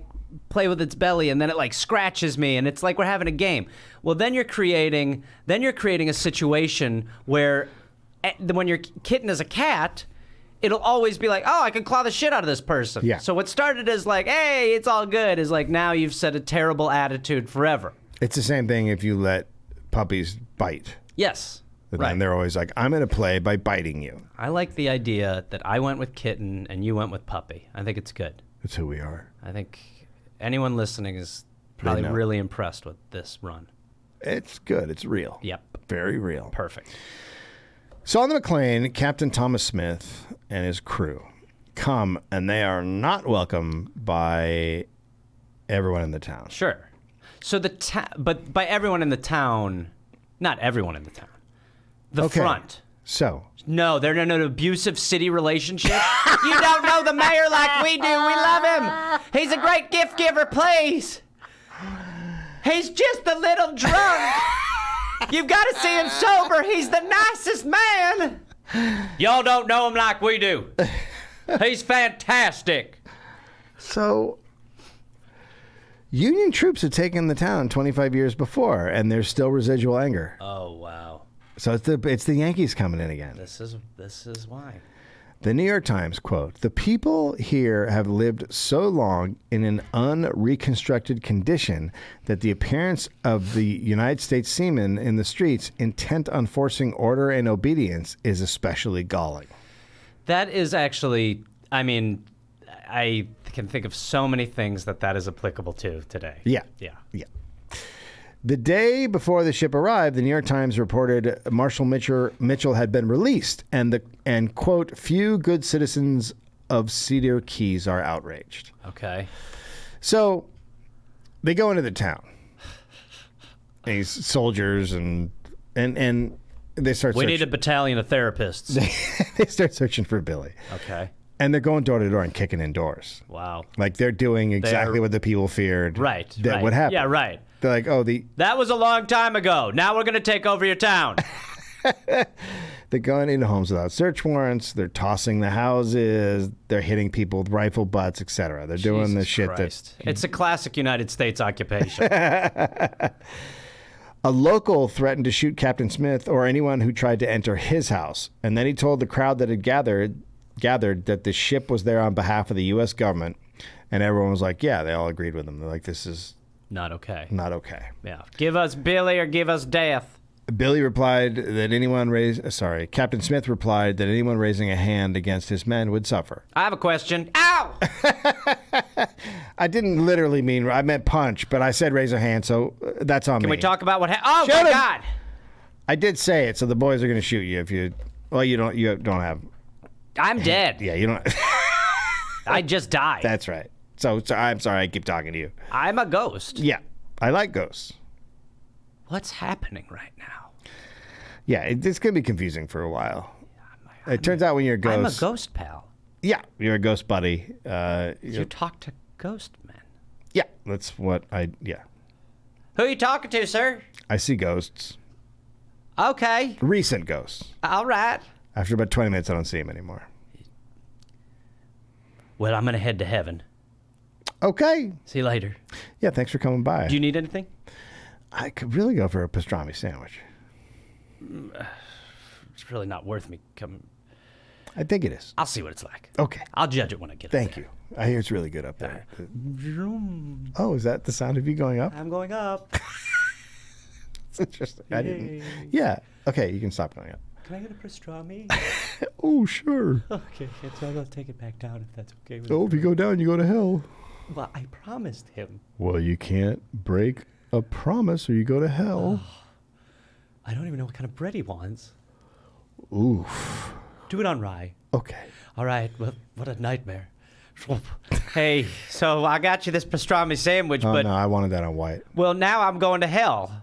Speaker 2: play with its belly, and then it like scratches me, and it's like we're having a game. Well, then you're creating a situation where when your kitten is a cat, it'll always be like, oh, I can claw the shit out of this person.
Speaker 1: Yeah.
Speaker 2: So what started as like, hey, it's all good, is like now you've set a terrible attitude forever.
Speaker 1: It's the same thing if you let puppies bite.
Speaker 2: Yes.
Speaker 1: And
Speaker 2: Right.
Speaker 1: then they're always like, I'm going to play by biting you.
Speaker 2: I like the idea that I went with kitten and you went with puppy. I think it's good.
Speaker 1: That's who we are.
Speaker 2: I think anyone listening is probably
Speaker 1: know.
Speaker 2: really impressed with this run.
Speaker 1: It's good. It's real.
Speaker 2: Yep.
Speaker 1: Very real.
Speaker 2: Perfect.
Speaker 1: So on the McLean, Captain Thomas Smith and his crew come, and they are not welcome by everyone in the town.
Speaker 2: Sure. So but by everyone in the town, not everyone in the town. The
Speaker 1: Okay.
Speaker 2: front.
Speaker 1: So,
Speaker 2: No, they're in an abusive city relationship. You don't know the mayor like we do. We love him. He's a great gift giver, please. He's just a little drunk. You've got to see him sober. He's the nicest man. Y'all don't know him like we do. He's fantastic.
Speaker 1: so Union troops had taken the town 25 years before, and there's still residual anger.
Speaker 2: Oh, wow.
Speaker 1: So it's the Yankees coming in again.
Speaker 2: This is why.
Speaker 1: The New York Times, quote, "The people here have lived so long in an unreconstructed condition that the appearance of the United States seamen in the streets intent on forcing order and obedience is especially galling."
Speaker 2: That is actually, I mean, I can think of so many things that is applicable to today.
Speaker 1: Yeah.
Speaker 2: Yeah.
Speaker 1: Yeah. The day before the ship arrived, the New York Times reported Marshal Mitchell had been released, and quote, "few good citizens of Cedar Keys are outraged."
Speaker 2: Okay.
Speaker 1: So they go into the town. These soldiers and they start.
Speaker 2: We need a battalion of therapists.
Speaker 1: They start searching for Billy,
Speaker 2: Okay.
Speaker 1: and they're going door to door and kicking in doors.
Speaker 2: Wow.
Speaker 1: Like they're doing exactly what the people feared.
Speaker 2: Right.
Speaker 1: That
Speaker 2: right.
Speaker 1: would happen.
Speaker 2: Yeah, right.
Speaker 1: They're like, oh,
Speaker 2: That was a long time ago. Now we're going to take over your town.
Speaker 1: they're going into homes without search warrants. They're tossing the houses. They're hitting people with rifle butts, etc. They're doing the
Speaker 2: Jesus
Speaker 1: shit
Speaker 2: Christ. It's a classic United States occupation.
Speaker 1: A local threatened to shoot Captain Smith or anyone who tried to enter his house. And then he told the crowd that had gathered that the ship was there on behalf of the U.S. government. And everyone was like, yeah, they all agreed with him. They're like, this is
Speaker 2: Not okay.
Speaker 1: not okay.
Speaker 2: Yeah. Give us Billy or give us death.
Speaker 1: Billy replied that Captain Smith replied that anyone raising a hand against his men would suffer.
Speaker 2: I have a question. Ow!
Speaker 1: I didn't literally mean, I meant punch, but I said raise a hand, so that's on me.
Speaker 2: Can we talk about what happened? Oh,
Speaker 1: Shoot
Speaker 2: my
Speaker 1: him!
Speaker 2: God.
Speaker 1: I did say it, so the boys are going to shoot you if you, well, you don't have,
Speaker 2: I'm dead.
Speaker 1: yeah, you don't,
Speaker 2: I just died.
Speaker 1: that's right. So I'm sorry I keep talking to you.
Speaker 2: I'm a ghost.
Speaker 1: Yeah, I like ghosts.
Speaker 2: What's happening right now?
Speaker 1: Yeah, it's going to be confusing for a while. It turns out when you're a ghost.
Speaker 2: I'm a ghost pal.
Speaker 1: Yeah, you're a ghost buddy.
Speaker 2: You talk to ghost men.
Speaker 1: Yeah, that's what yeah.
Speaker 2: Who are you talking to, sir?
Speaker 1: I see ghosts.
Speaker 2: Okay.
Speaker 1: Recent ghosts.
Speaker 2: All right.
Speaker 1: After about 20 minutes, I don't see them anymore.
Speaker 2: Well, I'm going to head to heaven.
Speaker 1: Okay.
Speaker 2: See you later.
Speaker 1: Yeah, thanks for coming by.
Speaker 2: Do you need anything?
Speaker 1: I could really go for a pastrami sandwich.
Speaker 2: It's really not worth me coming.
Speaker 1: I think it is.
Speaker 2: I'll see what it's like.
Speaker 1: Okay.
Speaker 2: I'll judge it when I get
Speaker 1: Thank
Speaker 2: up there.
Speaker 1: you. I hear it's really good up there. Oh, is that the sound of you going up?
Speaker 2: I'm going up.
Speaker 1: It's interesting. I didn't. Yeah. Okay, you can stop going up.
Speaker 2: Can I get a pastrami?
Speaker 1: Oh, sure.
Speaker 2: Okay, so I'll take it back down if that's okay with
Speaker 1: Oh, if you go down, you go to hell.
Speaker 2: Well, I promised him.
Speaker 1: Well, you can't break a promise or you go to hell.
Speaker 2: I don't even know what kind of bread he wants.
Speaker 1: Oof.
Speaker 2: Do it on rye.
Speaker 1: Okay.
Speaker 2: All right, well, what a nightmare. Hey, so I got you this pastrami sandwich,
Speaker 1: Oh,
Speaker 2: but
Speaker 1: no, I wanted that on white.
Speaker 2: well, now I'm going to hell.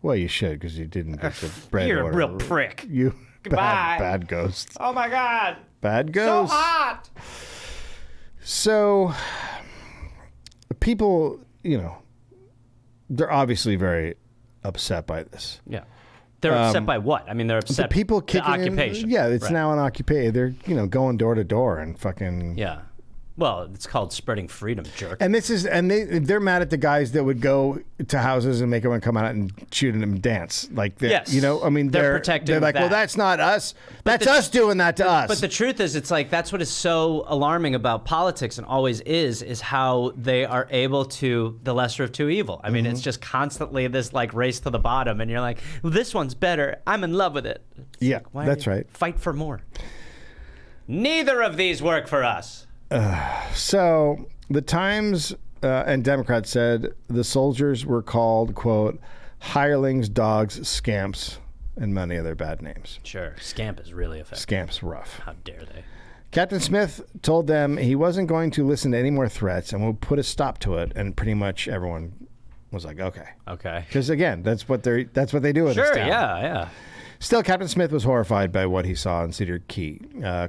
Speaker 1: Well, you should, because you didn't get the bread
Speaker 2: You're
Speaker 1: order.
Speaker 2: a real prick.
Speaker 1: You
Speaker 2: Goodbye.
Speaker 1: bad ghosts.
Speaker 2: Oh my God.
Speaker 1: Bad ghosts.
Speaker 2: So hot.
Speaker 1: So, people, they're obviously very upset by this.
Speaker 2: Yeah. They're upset by what? I mean, they're upset.
Speaker 1: The people
Speaker 2: the
Speaker 1: kicking
Speaker 2: occupation.
Speaker 1: In, yeah, it's
Speaker 2: Right.
Speaker 1: now an occupation. They're, going door to door and fucking.
Speaker 2: Yeah. Well, it's called spreading freedom, jerk.
Speaker 1: And they're mad at the guys that would go to houses and make everyone come out and shoot them and dance. Like,
Speaker 2: Yes.
Speaker 1: they're
Speaker 2: protecting
Speaker 1: They're like,
Speaker 2: that.
Speaker 1: well, that's not us. That's us doing that to us.
Speaker 2: But the truth is, it's like that's what is so alarming about politics, and always is how they are able to the lesser of two evil. I mean, it's just constantly this like race to the bottom, and you're like, well, this one's better. I'm in love with it.
Speaker 1: Yeah,
Speaker 2: Why
Speaker 1: that's right.
Speaker 2: Fight for more. Neither of these work for us.
Speaker 1: So the Times and Democrats said the soldiers were called, quote, hirelings, dogs, scamps, and many other bad names.
Speaker 2: Sure, scamp is really effective.
Speaker 1: Scamp's rough.
Speaker 2: How dare they?
Speaker 1: Captain Smith told them he wasn't going to listen to any more threats and would put a stop to it. And pretty much everyone was like, okay.
Speaker 2: Okay.
Speaker 1: Because again, that's what they do in this
Speaker 2: Sure,
Speaker 1: town.
Speaker 2: yeah.
Speaker 1: Still, Captain Smith was horrified by what he saw in Cedar Key.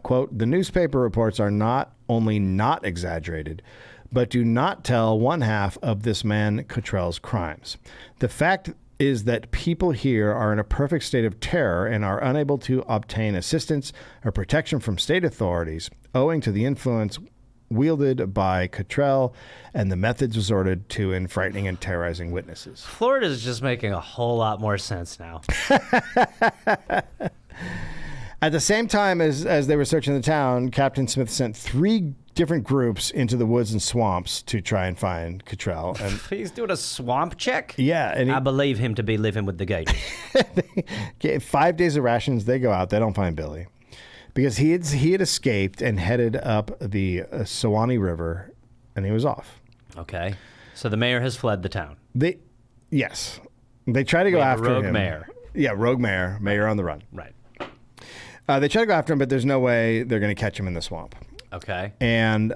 Speaker 1: Quote, the newspaper reports are not only not exaggerated, but do not tell one half of this man Cottrell's crimes. The fact is that people here are in a perfect state of terror and are unable to obtain assistance or protection from state authorities owing to the influence wielded by Cottrell and the methods resorted to in frightening and terrorizing witnesses.
Speaker 2: Florida's just making a whole lot more sense now.
Speaker 1: At the same time as they were searching the town, Captain Smith sent 3 different groups into the woods and swamps to try and find Cottrell. And
Speaker 2: He's doing a swamp check?
Speaker 1: yeah, and
Speaker 2: I believe him to be living with the gators.
Speaker 1: 5 days of rations. They go out. They don't find Billy because he had escaped and headed up the Suwannee River, and he was off.
Speaker 2: Okay. So the mayor has fled the town.
Speaker 1: Yes, they try to go
Speaker 2: We have
Speaker 1: after
Speaker 2: a rogue
Speaker 1: him.
Speaker 2: mayor.
Speaker 1: Yeah, rogue mayor on the run.
Speaker 2: Right.
Speaker 1: They try to go after him, but there's no way they're going to catch him in the swamp.
Speaker 2: Okay.
Speaker 1: And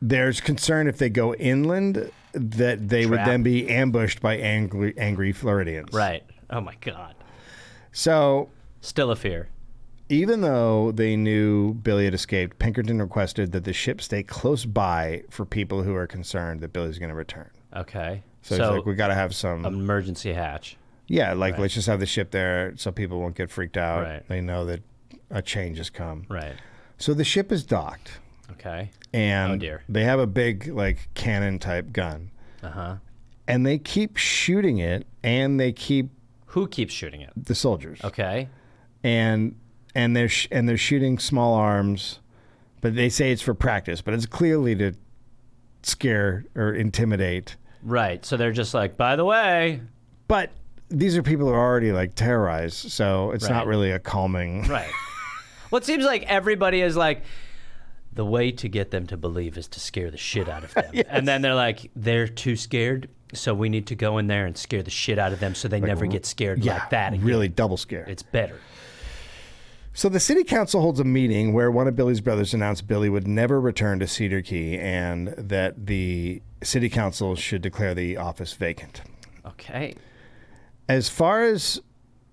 Speaker 1: there's concern if they go inland that they would
Speaker 2: Trap.
Speaker 1: then be ambushed by angry Floridians.
Speaker 2: Right. Oh my God.
Speaker 1: So
Speaker 2: Still a fear.
Speaker 1: even though they knew Billy had escaped, Pinkerton requested that the ship stay close by for people who are concerned that Billy's going to return.
Speaker 2: Okay.
Speaker 1: So he's like, we got to have some.
Speaker 2: Emergency hatch.
Speaker 1: Yeah, like let's just have the ship there so people won't get freaked out.
Speaker 2: Right.
Speaker 1: They know that a change has come.
Speaker 2: Right.
Speaker 1: So the ship is docked.
Speaker 2: Okay.
Speaker 1: And
Speaker 2: Oh, dear.
Speaker 1: they have a big like cannon type gun.
Speaker 2: Uh-huh.
Speaker 1: And they keep shooting it, and they keep
Speaker 2: Who keeps shooting it?
Speaker 1: the soldiers.
Speaker 2: Okay.
Speaker 1: And they're shooting small arms, but they say it's for practice, but it's clearly to scare or intimidate.
Speaker 2: Right. So they're just like, by the way.
Speaker 1: But these are people who are already like terrorized, so it's not
Speaker 2: Right.
Speaker 1: really a calming.
Speaker 2: Right. Well, it seems like everybody is like, the way to get them to believe is to scare the shit out of them.
Speaker 1: Yes.
Speaker 2: And then they're like, they're too scared, so we need to go in there and scare the shit out of them so they never get scared like that again.
Speaker 1: Really double scare.
Speaker 2: It's better.
Speaker 1: So the city council holds a meeting where one of Billy's brothers announced Billy would never return to Cedar Key and that the city council should declare the office vacant.
Speaker 2: Okay.
Speaker 1: As far as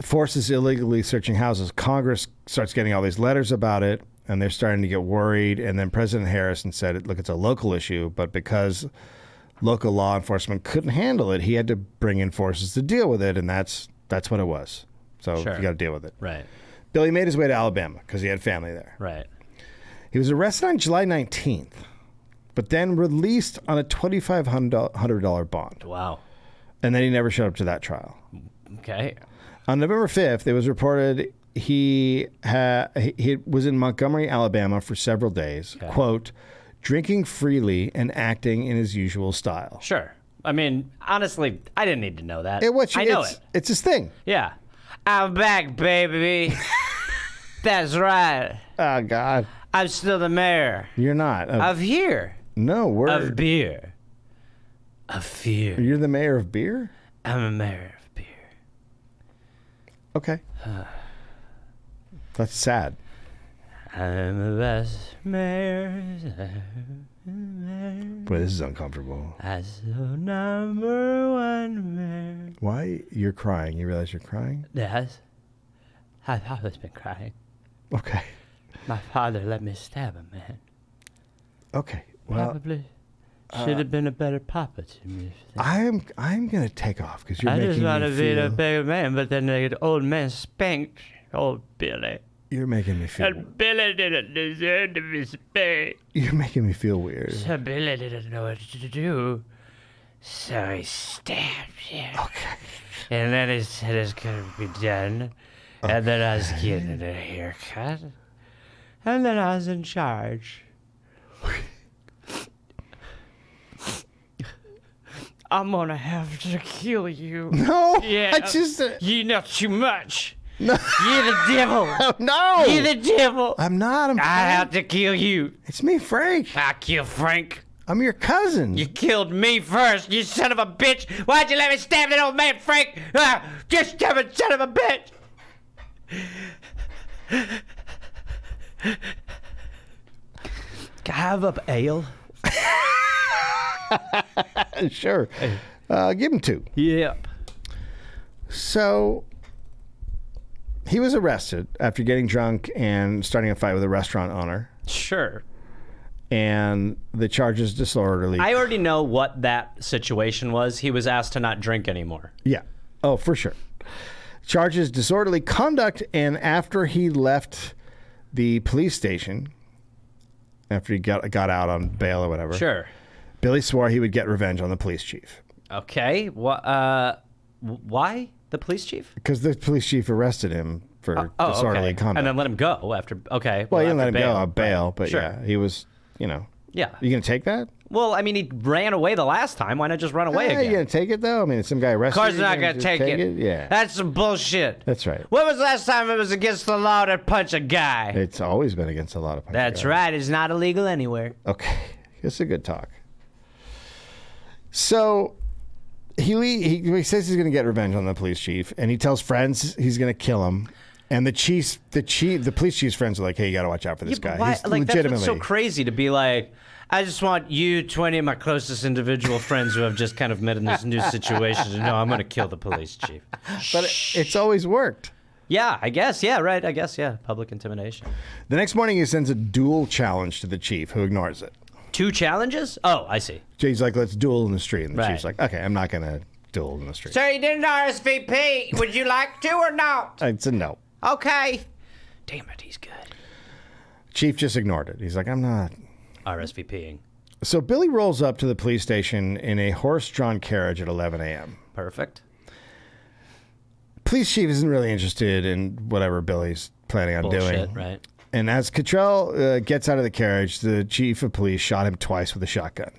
Speaker 1: forces illegally searching houses, Congress starts getting all these letters about it, and they're starting to get worried. And then President Harrison said, look, it's a local issue, but because local law enforcement couldn't handle it, he had to bring in forces to deal with it, and that's what it was. So
Speaker 2: Sure.
Speaker 1: you got to deal with it.
Speaker 2: Right.
Speaker 1: Billy made his way to Alabama because he had family there.
Speaker 2: Right.
Speaker 1: He was arrested on July 19th, but then released on a $2,500 bond.
Speaker 2: Wow.
Speaker 1: And then he never showed up to that trial.
Speaker 2: Okay.
Speaker 1: On November 5th, it was reported he was in Montgomery, Alabama for several days,
Speaker 2: Okay.
Speaker 1: quote, drinking freely and acting in his usual style.
Speaker 2: Sure. I mean, honestly, I didn't need to know that.
Speaker 1: I know
Speaker 2: it.
Speaker 1: It's his thing.
Speaker 2: Yeah. I'm back, baby. That's right.
Speaker 1: Oh, God.
Speaker 2: I'm still the mayor.
Speaker 1: You're not.
Speaker 2: Of here.
Speaker 1: No,
Speaker 2: Of beer. Of fear.
Speaker 1: You're the mayor of beer?
Speaker 2: I'm a mayor of beer.
Speaker 1: Okay. That's sad.
Speaker 2: I'm the best mayor.
Speaker 1: Boy, this is uncomfortable.
Speaker 2: As the number one man.
Speaker 1: Why? You're crying. You realize you're crying?
Speaker 2: Yes. I've always been crying.
Speaker 1: Okay.
Speaker 2: My father let me stab a man.
Speaker 1: Okay. Well,
Speaker 2: Probably should have been a better papa to me.
Speaker 1: I'm going to take off because you're
Speaker 2: I
Speaker 1: making
Speaker 2: just want to
Speaker 1: me
Speaker 2: be a
Speaker 1: feel...
Speaker 2: bigger man, but then the old man spanked old Billy.
Speaker 1: You're making me feel...
Speaker 2: And Billy didn't deserve to be spanked.
Speaker 1: You're making me feel weird.
Speaker 2: So Billy didn't know what to do. So he stabbed him.
Speaker 1: Okay.
Speaker 2: And then he said it's going to be done. And then I was getting a haircut. And then I was in charge. I'm going to have to kill you.
Speaker 1: No.
Speaker 2: Yeah.
Speaker 1: I just...
Speaker 2: You know too much.
Speaker 1: No.
Speaker 2: You're the devil.
Speaker 1: No.
Speaker 2: You're the devil.
Speaker 1: I'm not. I'm
Speaker 2: I
Speaker 1: Frank.
Speaker 2: have to kill you.
Speaker 1: It's me, Frank.
Speaker 2: I kill Frank.
Speaker 1: I'm your cousin.
Speaker 2: You killed me first, you son of a bitch. Why'd you let me stab that old man, Frank? Just stab it, son of a bitch. Can I have up ale?
Speaker 1: Sure. Give him 2.
Speaker 2: Yep.
Speaker 1: So he was arrested after getting drunk and starting a fight with a restaurant owner.
Speaker 2: Sure.
Speaker 1: And the charge is disorderly.
Speaker 2: I already know what that situation was. He was asked to not drink anymore.
Speaker 1: Yeah. Oh, for sure. Charges disorderly conduct, and after he left the police station, after he got out on bail or whatever,
Speaker 2: Sure.
Speaker 1: Billy swore he would get revenge on the police chief.
Speaker 2: Okay. Why the police chief?
Speaker 1: Because the police chief arrested him for disorderly
Speaker 2: okay.
Speaker 1: conduct.
Speaker 2: And then let him go after. Okay.
Speaker 1: well, he didn't
Speaker 2: after
Speaker 1: let him go on bail,
Speaker 2: Right.
Speaker 1: but
Speaker 2: Sure.
Speaker 1: yeah, he was, you know.
Speaker 2: Yeah.
Speaker 1: You going to take that?
Speaker 2: Well, I mean, he ran away the last time. Why not just run away
Speaker 1: You
Speaker 2: again?
Speaker 1: going to take it, though? I mean, some guy arrested
Speaker 2: Of course
Speaker 1: you,
Speaker 2: not
Speaker 1: you
Speaker 2: going to
Speaker 1: just
Speaker 2: take it.
Speaker 1: Yeah.
Speaker 2: That's some bullshit.
Speaker 1: That's right.
Speaker 2: When was the last time it was against the law to punch a guy?
Speaker 1: It's always been against a lot of punch
Speaker 2: That's
Speaker 1: guys.
Speaker 2: right. It's not illegal anywhere.
Speaker 1: Okay. It's a good talk. So he says he's going to get revenge on the police chief, and he tells friends he's going to kill him. And the police chief's friends are like, "Hey, you got to watch out for this guy."
Speaker 2: Why,
Speaker 1: He's
Speaker 2: like, that's
Speaker 1: legitimately
Speaker 2: what's so crazy to be like, I just want you, 20 of my closest individual friends who have just kind of met in this new situation to know I'm going to kill the police chief.
Speaker 1: But it's always worked.
Speaker 2: Yeah, I guess. Yeah, right. I guess, yeah. Public intimidation.
Speaker 1: The next morning, he sends a duel challenge to the chief, who ignores it.
Speaker 2: 2 challenges? Oh, I see.
Speaker 1: He's like, "Let's duel in the street," and the
Speaker 2: Right.
Speaker 1: chief's like, "Okay, I'm not going to duel in the street."
Speaker 2: Sir, you didn't RSVP. Would you like to or not?
Speaker 1: I said no.
Speaker 2: Okay. Damn it, he's good.
Speaker 1: Chief just ignored it. He's like, "I'm not."
Speaker 2: RSVPing.
Speaker 1: So Billy rolls up to the police station in a horse-drawn carriage at 11 a.m.
Speaker 2: Perfect.
Speaker 1: Police chief isn't really interested in whatever Billy's planning on
Speaker 2: Bullshit,
Speaker 1: doing.
Speaker 2: right?
Speaker 1: And as Cottrell gets out of the carriage, the chief of police shot him twice with a shotgun.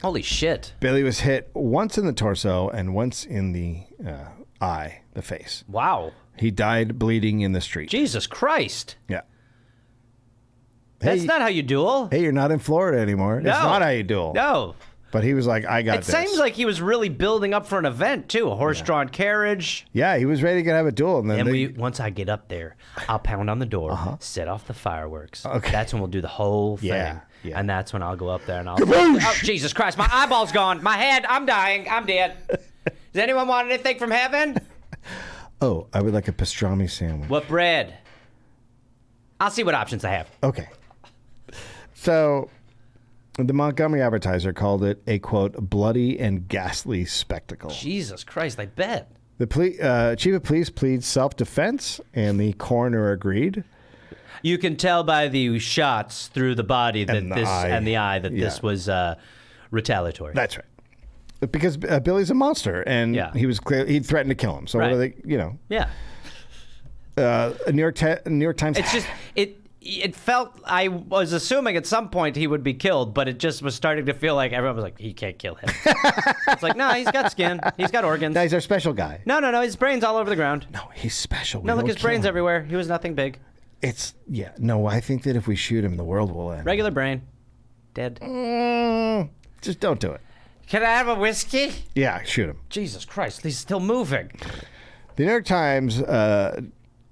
Speaker 2: Holy shit.
Speaker 1: Billy was hit once in the torso and once in the eye, the face.
Speaker 2: Wow.
Speaker 1: He died bleeding in the street.
Speaker 2: Jesus Christ.
Speaker 1: Yeah.
Speaker 2: That's not how you duel.
Speaker 1: Hey, you're not in Florida anymore.
Speaker 2: No.
Speaker 1: It's not how you duel.
Speaker 2: No.
Speaker 1: But he was like, "I got
Speaker 2: It
Speaker 1: this."
Speaker 2: seems like he was really building up for an event, too. A horse-drawn carriage.
Speaker 1: Yeah, he was ready to have a duel. And then
Speaker 2: And once I get up there, I'll pound on the door, set off the fireworks.
Speaker 1: Okay.
Speaker 2: That's when we'll do the whole thing.
Speaker 1: Yeah, yeah.
Speaker 2: And that's when I'll go up there and I'll... Oh, Jesus Christ, my eyeball's gone. My head, I'm dying. I'm dead. Does anyone want anything from heaven?
Speaker 1: Oh, I would like a pastrami sandwich.
Speaker 2: What bread? I'll see what options I have.
Speaker 1: Okay. So, the Montgomery Advertiser called it a, quote, bloody and ghastly spectacle.
Speaker 2: Jesus Christ, I bet.
Speaker 1: The chief of police pleads self-defense, and the coroner agreed.
Speaker 2: You can tell by the shots through the body that
Speaker 1: And the
Speaker 2: this
Speaker 1: eye.
Speaker 2: and the eye that this
Speaker 1: Yeah.
Speaker 2: was retaliatory.
Speaker 1: That's right. Because Billy's a monster, and
Speaker 2: Yeah.
Speaker 1: he threatened to kill him. So
Speaker 2: Right.
Speaker 1: what are they,
Speaker 2: Yeah.
Speaker 1: a New York Times.
Speaker 2: It's just it felt, I was assuming at some point he would be killed, but it just was starting to feel like everyone was like, he can't kill him. It's like, no, he's got skin. He's got organs.
Speaker 1: No, he's our special guy.
Speaker 2: No, his brain's all over the ground.
Speaker 1: No, he's special. We
Speaker 2: No, look,
Speaker 1: don't
Speaker 2: his brain's
Speaker 1: kill him.
Speaker 2: everywhere. He was nothing big.
Speaker 1: No, I think that if we shoot him, the world will end.
Speaker 2: Regular brain. Dead.
Speaker 1: Just don't do it.
Speaker 2: Can I have a whiskey?
Speaker 1: Yeah, shoot him.
Speaker 2: Jesus Christ, he's still moving.
Speaker 1: The New York Times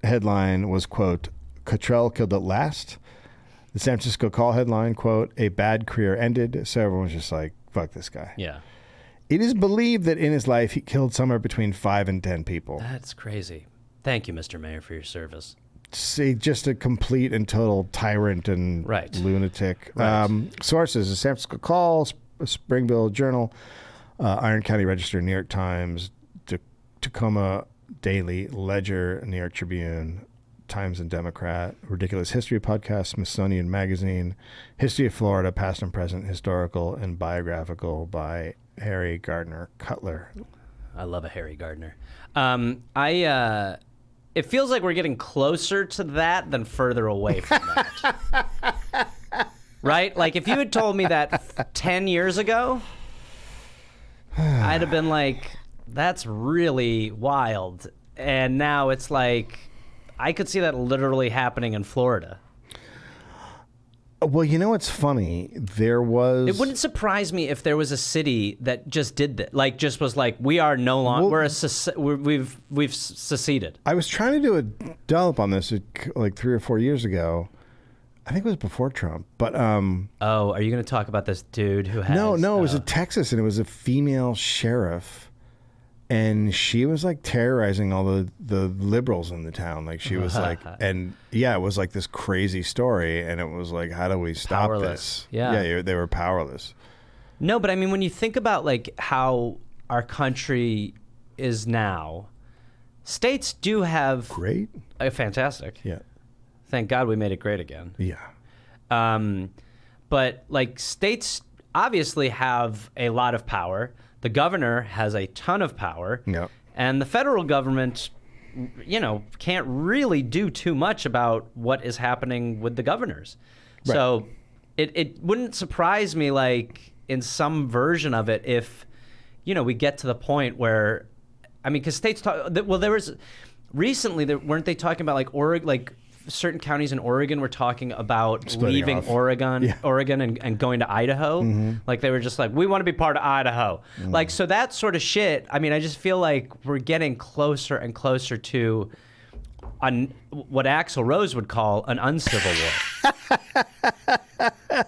Speaker 1: headline was, quote, Cottrell killed at last. The San Francisco Call headline, quote, "A bad career ended." So everyone was just like, fuck this guy.
Speaker 2: Yeah.
Speaker 1: It is believed that in his life, he killed somewhere between 5 and 10 people.
Speaker 2: That's crazy. Thank you, Mr. Mayor, for your service.
Speaker 1: See, just a complete and total tyrant and lunatic.
Speaker 2: Right.
Speaker 1: Sources: the San Francisco Call, Springville Journal, Iron County Register, New York Times, Tacoma Daily, Ledger, New York Tribune, Times and Democrat, Ridiculous History Podcast, Smithsonian Magazine, History of Florida, Past and Present, Historical and Biographical by Harry Gardner Cutler.
Speaker 2: I love a Harry Gardner. It feels like we're getting closer to that than further away from that. Right? Like, if you had told me that 10 years ago, I'd have been like, that's really wild. And now it's like, I could see that literally happening in Florida.
Speaker 1: Well, you know what's funny? There was...
Speaker 2: It wouldn't surprise me if there was a city that just did that. Like, just was like, we are no longer... we've seceded.
Speaker 1: I was trying to do a dollop on this like 3 or 4 years ago. I think it was before Trump, but...
Speaker 2: Oh, are you going to talk about this dude who has...
Speaker 1: No, it was in Texas, and it was a female sheriff. And she was like terrorizing all the liberals in the town. Like she was like, and yeah, it was like this crazy story. And it was like, how do we stop this? Yeah, they were powerless.
Speaker 2: No, but I mean, when you think about like how our country is now, states do have
Speaker 1: great,
Speaker 2: fantastic.
Speaker 1: Yeah,
Speaker 2: thank God we made it great again.
Speaker 1: Yeah,
Speaker 2: but like states obviously have a lot of power. The governor has a ton of power, and the federal government, can't really do too much about what is happening with the governors. Right. So it wouldn't surprise me, like, in some version of it, if, we get to the point where, I mean, because states talk, well, there was, recently, weren't they talking about, like, Oregon, like, certain counties in Oregon were talking about leaving off. Oregon and going to Idaho. Mm-hmm. Like they were just like, we want to be part of Idaho. Mm-hmm. Like, so that sort of shit. I mean, I just feel like we're getting closer and closer to what Axl Rose would call an uncivil war.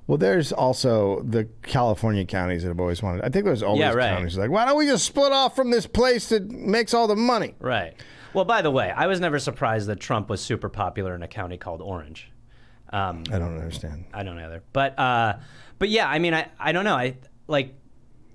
Speaker 1: Well, there's also the California counties that have always wanted. I think there's always counties like, why don't we just split off from this place that makes all the money?
Speaker 2: Right. Well, by the way, I was never surprised that Trump was super popular in a county called Orange.
Speaker 1: I don't understand.
Speaker 2: I don't either. But yeah, I mean, I don't know. I like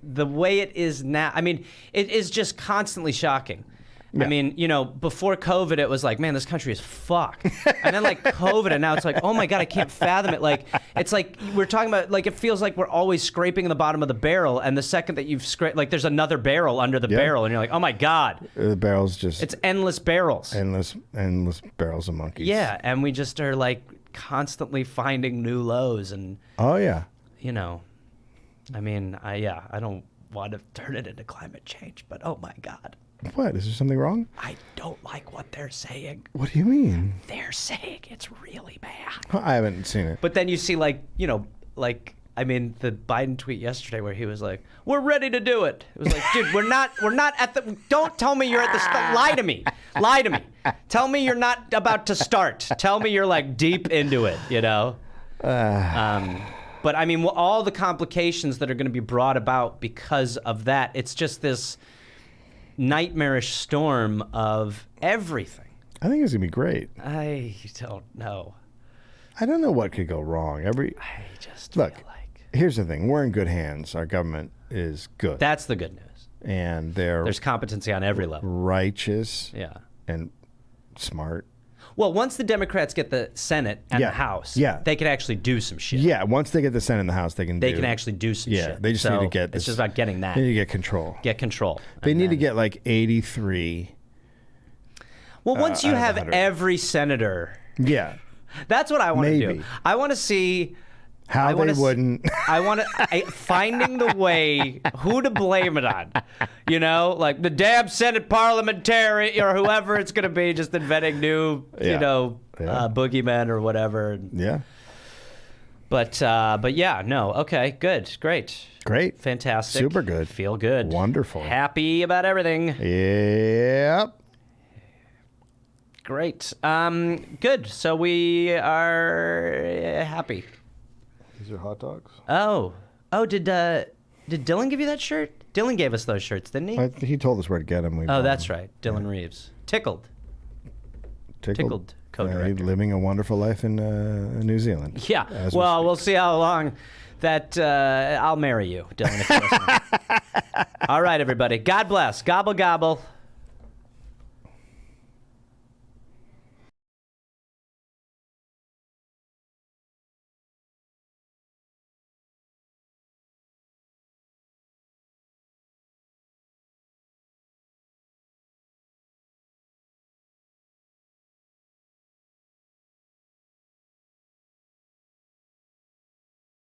Speaker 2: the way it is now. I mean, it is just constantly shocking. Yeah. I mean, before COVID, it was like, man, this country is fucked. And then like COVID, and now it's like, oh my God, I can't fathom it. Like, it's like we're talking about, like, it feels like we're always scraping the bottom of the barrel. And the second that you've scraped, like, there's another barrel under the barrel, and you're like, oh my God.
Speaker 1: The barrel's just...
Speaker 2: It's endless barrels.
Speaker 1: Endless barrels of monkeys.
Speaker 2: Yeah, and we just are like constantly finding new lows. And,
Speaker 1: oh, yeah.
Speaker 2: I mean, I don't want to turn it into climate change, but oh my God.
Speaker 1: What? Is there something wrong?
Speaker 2: I don't like what they're saying.
Speaker 1: What do you mean?
Speaker 2: They're saying it's really bad.
Speaker 1: I haven't seen it.
Speaker 2: But then you see, like, I mean, the Biden tweet yesterday where he was like, "We're ready to do it." It was like, dude, we're not at the. Don't tell me you're at the start. Lie to me. Tell me you're not about to start. Tell me you're like deep into it. But I mean, all the complications that are going to be brought about because of that. It's just this nightmarish storm of everything.
Speaker 1: I think it's gonna be great.
Speaker 2: I don't know.
Speaker 1: I don't know what could go wrong.
Speaker 2: I just feel like...
Speaker 1: Here's the thing. We're in good hands. Our government is good.
Speaker 2: That's the good news.
Speaker 1: And there's
Speaker 2: competency on every level.
Speaker 1: Righteous.
Speaker 2: Yeah.
Speaker 1: And smart.
Speaker 2: Well, once the Democrats get the Senate and the House, they can actually do some shit.
Speaker 1: Yeah, once they get the Senate and the House, they can
Speaker 2: actually do some shit.
Speaker 1: Yeah, they just need to get this.
Speaker 2: It's just about getting that.
Speaker 1: They need to get control. They need to get like 83.
Speaker 2: Well, once you have every senator.
Speaker 1: Yeah.
Speaker 2: That's what I want to do. I want to see...
Speaker 1: How they wouldn't.
Speaker 2: I want to... Finding the way, who to blame it on. Like the damn Senate parliamentary or whoever it's going to be, just inventing new, boogeymen or whatever.
Speaker 1: Yeah.
Speaker 2: But yeah, no. Okay, good. Great. Fantastic.
Speaker 1: Super good.
Speaker 2: Feel good.
Speaker 1: Wonderful.
Speaker 2: Happy about everything.
Speaker 1: Yep.
Speaker 2: Great. Good. So we are happy.
Speaker 1: These are hot dogs.
Speaker 2: Oh, did Dylan give you that shirt? Dylan gave us those shirts, didn't he?
Speaker 1: He told us where to get them.
Speaker 2: Oh, that's right. Dylan Reeves. Tickled. Co-director.
Speaker 1: Living a wonderful life in New Zealand.
Speaker 2: Yeah. Well, we'll see how long that I'll marry you, Dylan. If you're listening. All right, everybody. God bless. Gobble, gobble.